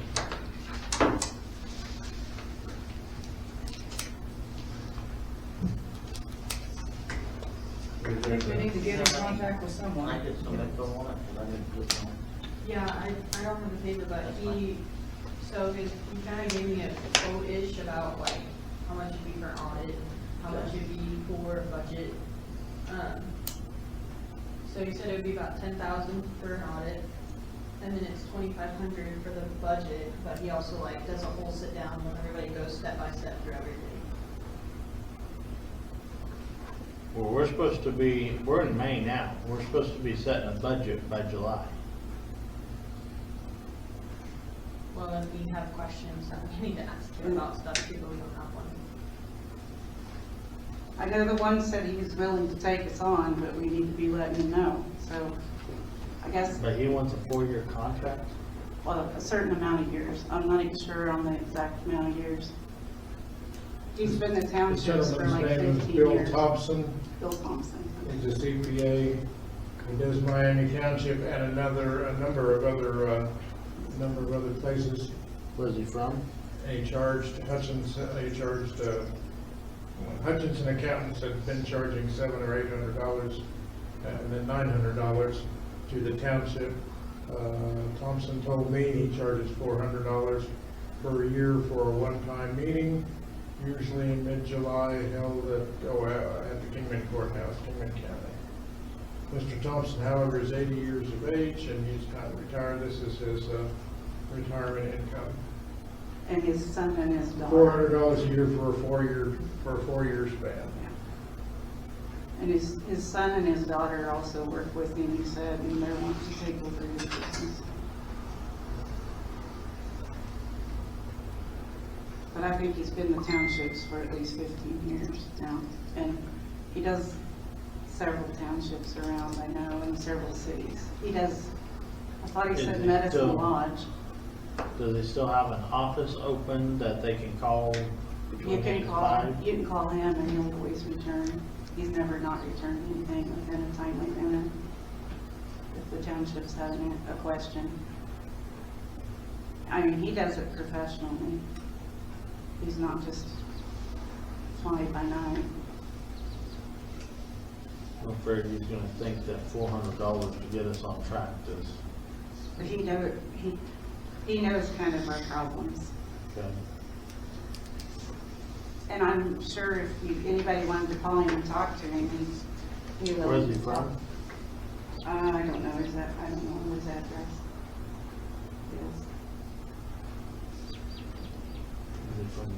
We need to get in contact with someone. I did some info on it, but I didn't get some. Yeah, I don't have the paper, but he kinda gave me a quote-ish about like how much it'd be for audit, how much it'd be for budget. So he said it would be about 10,000 for an audit, and then it's 2,500 for the budget, but he also like does a whole sit down when everybody goes step by step through everything. Well, we're in May now, we're supposed to be setting a budget by July. Well, if we have questions that we need to ask him about stuff, people we don't have one. I know the one said he was willing to take us on, but we need to be letting him know, so. I guess, But he wants a 4-year contract? well, a certain amount of years. I'm not even sure on the exact amount of years. He's been the The townships for gentleman's like name is 15 Bill years. Thompson. Bill Thompson. He's a CPA. He does Miami Township and a number of other places. Where's he from? And he charged Hutchinson Accountants had been charging $700 or $800, and then $900 to the township. Thompson told me he charges $400 per year for a one-time meeting, usually in mid-July, held at the Kingman Courthouse, Kingman County. Mr. Thompson, however, is 80 years of age, and he's not retired. This is his retirement income. And his son and his daughter. $400 a year for a four-year span. And his son and his daughter also work with him, he said, and they're wanting to take over his business. But I think he's been in the townships for at least 15 years now. And he does several townships around, I know, and several cities. He does, I thought he said Medicine Lodge. Does he still have an office open that they can call You between 8 can and call, 5? you can call him and he'll always return. He's never not returned anything within a timely manner. If the township's having a question. I mean, he does it professionally. He's not just fly by night. I'm afraid he's gonna think that $400 to get us on track is, But he knows kind of our problems. okay. And I'm sure if anybody wanted to call him and talk to him, he will. Where is he from? I don't know his address. Yes. Is he from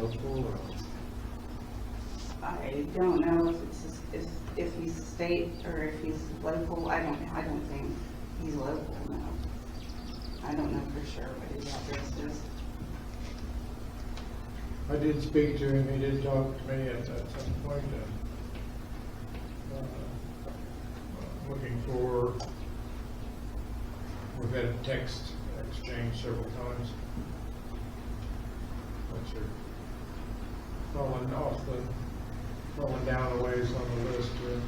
local or? I don't know if he's state or if he's local. I don't think he's local, no. I don't know for sure what his address is. I did speak to him, he did talk to me at some point, looking for, we've had a text exchange several times, which are falling down a ways on the list here.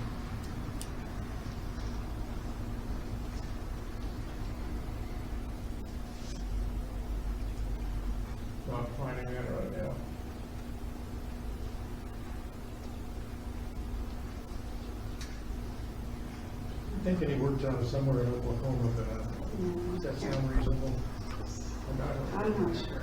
Not finding that right now. I'm thinking he worked out of somewhere in Oklahoma, but does that sound reasonable? I'm not sure.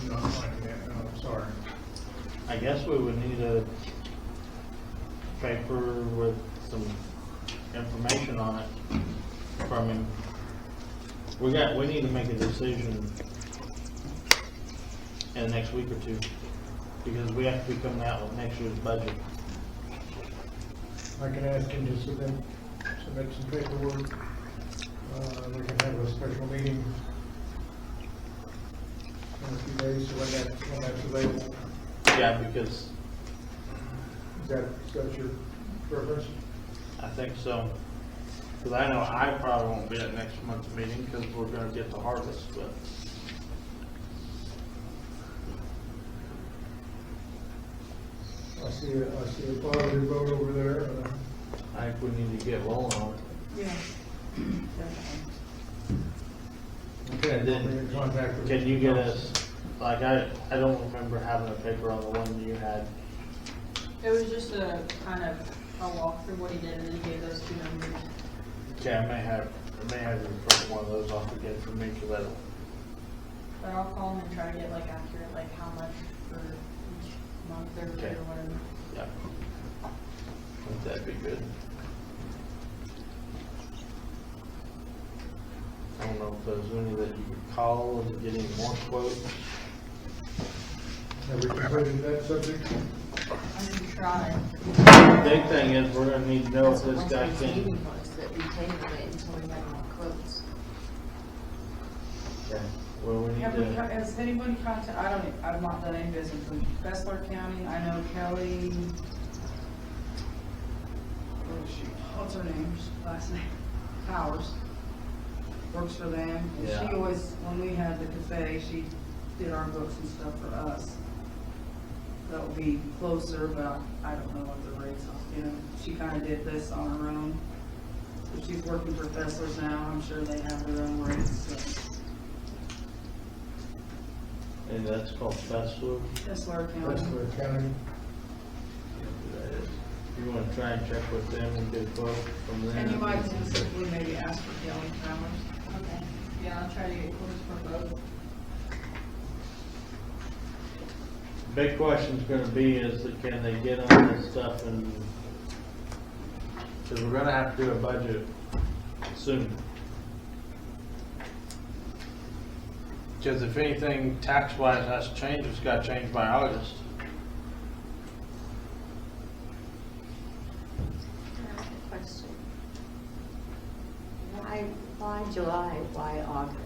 I'm not finding that, no, I'm sorry. I guess we would need a paper with some information on it from him. We need to make a decision in the next week or two, because we have to be coming out with next year's budget. I can ask him to submit some paperwork. We can have a special meeting in a few days, so when that's available. Yeah, because Is that your preference? I think so. Because I know I probably won't be at next month's meeting because we're gonna get the harvest, but I see a positive vote over there. I think we need to get rolling on it. Yeah. Okay, And then, I'll be in contact with can you Mr. get Thompson. us, like, I don't remember having a paper on the one you had. It was just a kind of a walk through what he did and then he gave those 2 numbers. Okay, I may have you print one of those off again for me, because I don't. But I'll call him and try to get like accurate, like how much for each month or Okay. whatever. Yeah. I think that'd be good. I don't know if there's any that you could call and get any more quotes. Have we completed that subject? I need to try. The big thing is, we're gonna need to know if this guy can. That we tabled it until we got more quotes. Okay, well, we need Have we, to, has anybody contacted, I've not done any business with Bessler County, I know Kelly, where is she, what's her name, last name, Powers, works for them, and Yeah. she always, when we had the cafe, she did our books and stuff for us. That would be closer, but I don't know what the rates are, you know, she kinda did this on her own. If she's working for Bessler's now, I'm sure they have their own rates, so. and that's called Bessler. Bessler County. Westwood County. You wanna try and check with them and get a quote from them? And you might specifically maybe ask for Kelly Powers. Okay. Yeah, I'll try to get quotes for both. Big question's gonna be is that can they get on this stuff and, cause we're gonna have to do a budget soon. Cause if anything tax-wise has to change, it's gotta change by August. Question. Why July, why August?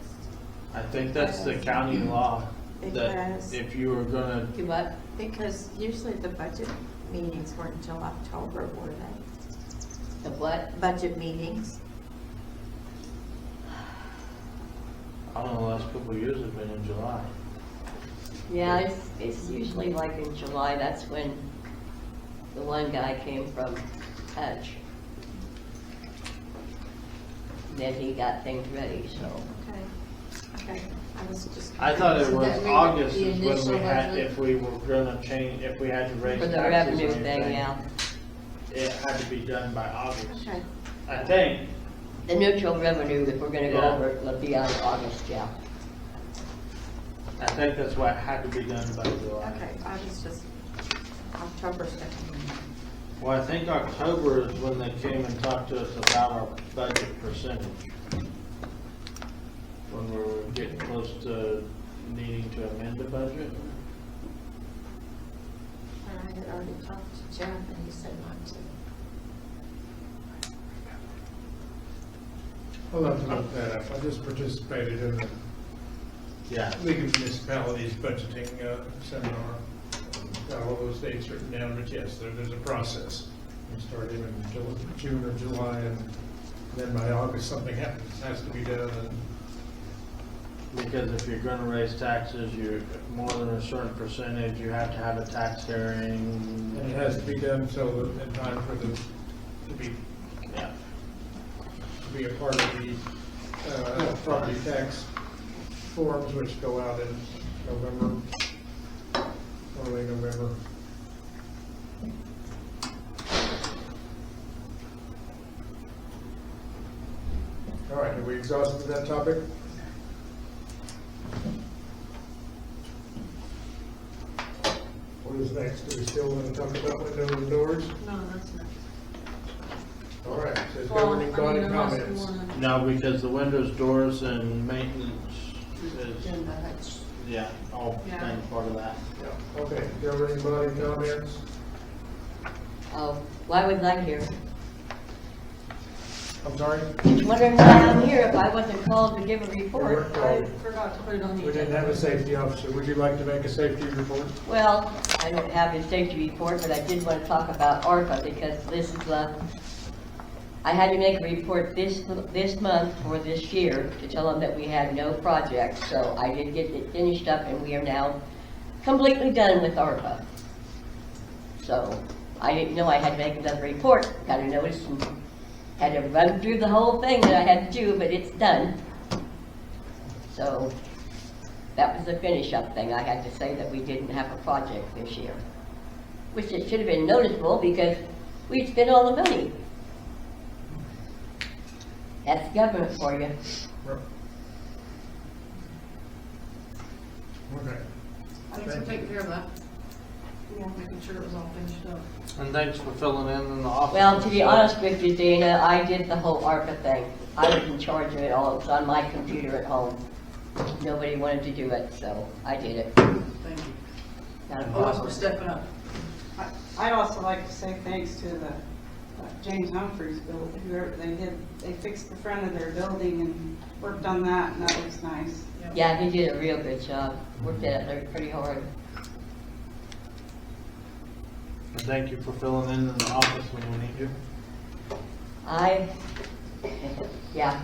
I think that's the county law, that Because- if you were gonna, Do what? Because usually the budget meetings weren't until October, were they? The what? Budget meetings. I don't know, the last couple of years have been in July. Yeah, it's usually like in July, that's when the one guy came from Hutch. Then he got things ready, so. Okay. I was just. I thought it So was that made August the is when initial we had, budget? if we were gonna change, if we had to raise For taxes the or revenue anything. thing, yeah. It had to be done by August. Okay. I think, The neutral revenue, if we're gonna go Yeah. over it, will be on August, yeah. I think that's why it had to be done by July. Okay, I was just, October 2nd. Well, I think October is when they came and talked to us about our budget percentage. When we were getting close to needing to amend the budget. I had already talked to Jeff and he said not to. I'll have to look that up. I just participated in the Yeah. League of Municipalities budgeting seminar. Got all those dates written down, but yes, there's a process. We start in June or July, and then by August, something happens, has to be done. Because if you're gonna raise taxes, you're more than a certain percentage, you have to have a tax hearing. And it has to be done so that in time for the, to be, Yeah. to be a part of the property tax forms, which go out in November, early November. All right, have we exhausted that topic? What is next? Do we still want to talk about windows and doors? No, that's not. All right, says Well, governing body unless we comments. wanna- No, because the windows, doors, and maintenance is, Agenda Hutch. yeah, all Yeah. kind of part of that. Yeah, okay, governing body comments. Oh, why was I here? I'm sorry? Just wondering why I'm here if I wasn't called to give a You report. weren't called. Forgot to put it on the We didn't have a safety officer. Would you like to make a safety report? Well, I don't have a safety report, but I did want to talk about ARPA because this is, I had to make a report this month for this year to tell them that we had no project. So I did get it finished up and we are now completely done with ARPA. So I didn't know I had to make another report, got a notice and had to run through the whole thing that I had to do, but it's done. So that was the finish up thing. I had to say that we didn't have a project this year, which it should have been noticeable because we spent all the money. That's government for you. Okay. Thanks for taking care of that. Yeah, making sure it was all finished up. And thanks for filling in the office. Well, to be honest with you, Dana, I did the whole ARPA thing. I was in charge of it all. It was on my computer at home. Nobody wanted to do it, so I did it. Thank you. Not a Oh, for problem. stepping up. I'd also like to say thanks to the James Humphreys building, whoever they did, they fixed the front of their building and worked on that, and that looks nice. Yeah, he did a real good job. Worked at it pretty hard. And thank you for filling in the office when we need you. Yeah.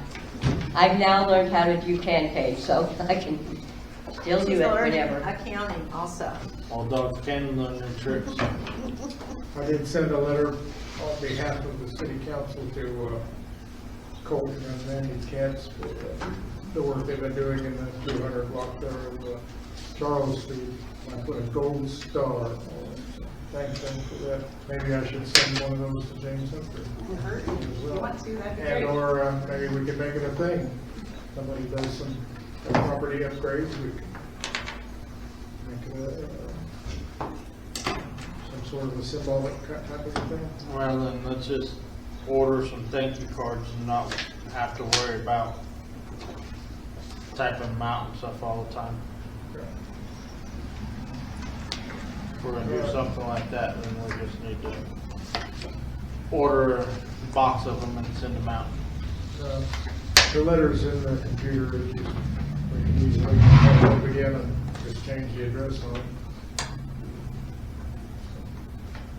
I've now learned how to do 10K, so I can still do it whenever. Accounting also. All dogs can learn their tricks. I did send a letter on behalf of the city council to Colton and Mandy Katz for the work they've been doing in the 200 block there of Charles Street. I put a gold star on it. So thanks them for that. Maybe I should send one of those to James Humphrey. If you want to, that'd be And great. or maybe we could make it a thing. Somebody does some property upgrades, we can make it some sort of a symbolic type of thing. Well, then let's just order some thank you cards and not have to worry about typing them out and stuff all the time. If we're gonna do something like that, then we just need to order a box of them and send them out. The letter's in the computer, it's just, we can easily pop it up again and just change the address on it.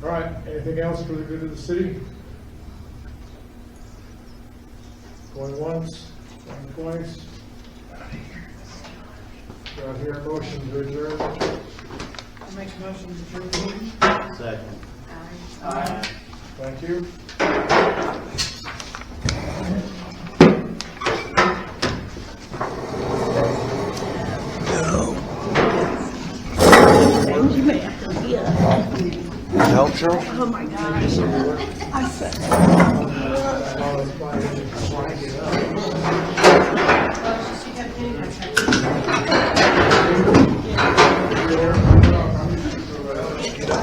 All right, anything else for the good of the city? Going once, going twice. Do I hear a motion to adjourn? I make a motion to adjourn. Second. Aye. Thank you. You may have to be Help, Cheryl? oh my gosh. I said.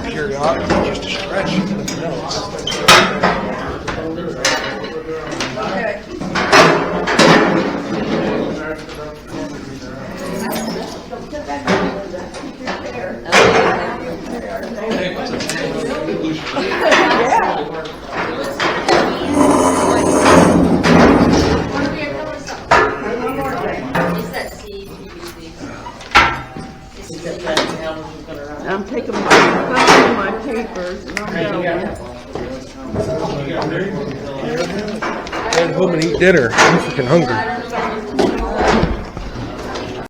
Periodically, just a stretch. I'm taking my papers and I'm going. Head home and eat dinner. I'm freaking hungry.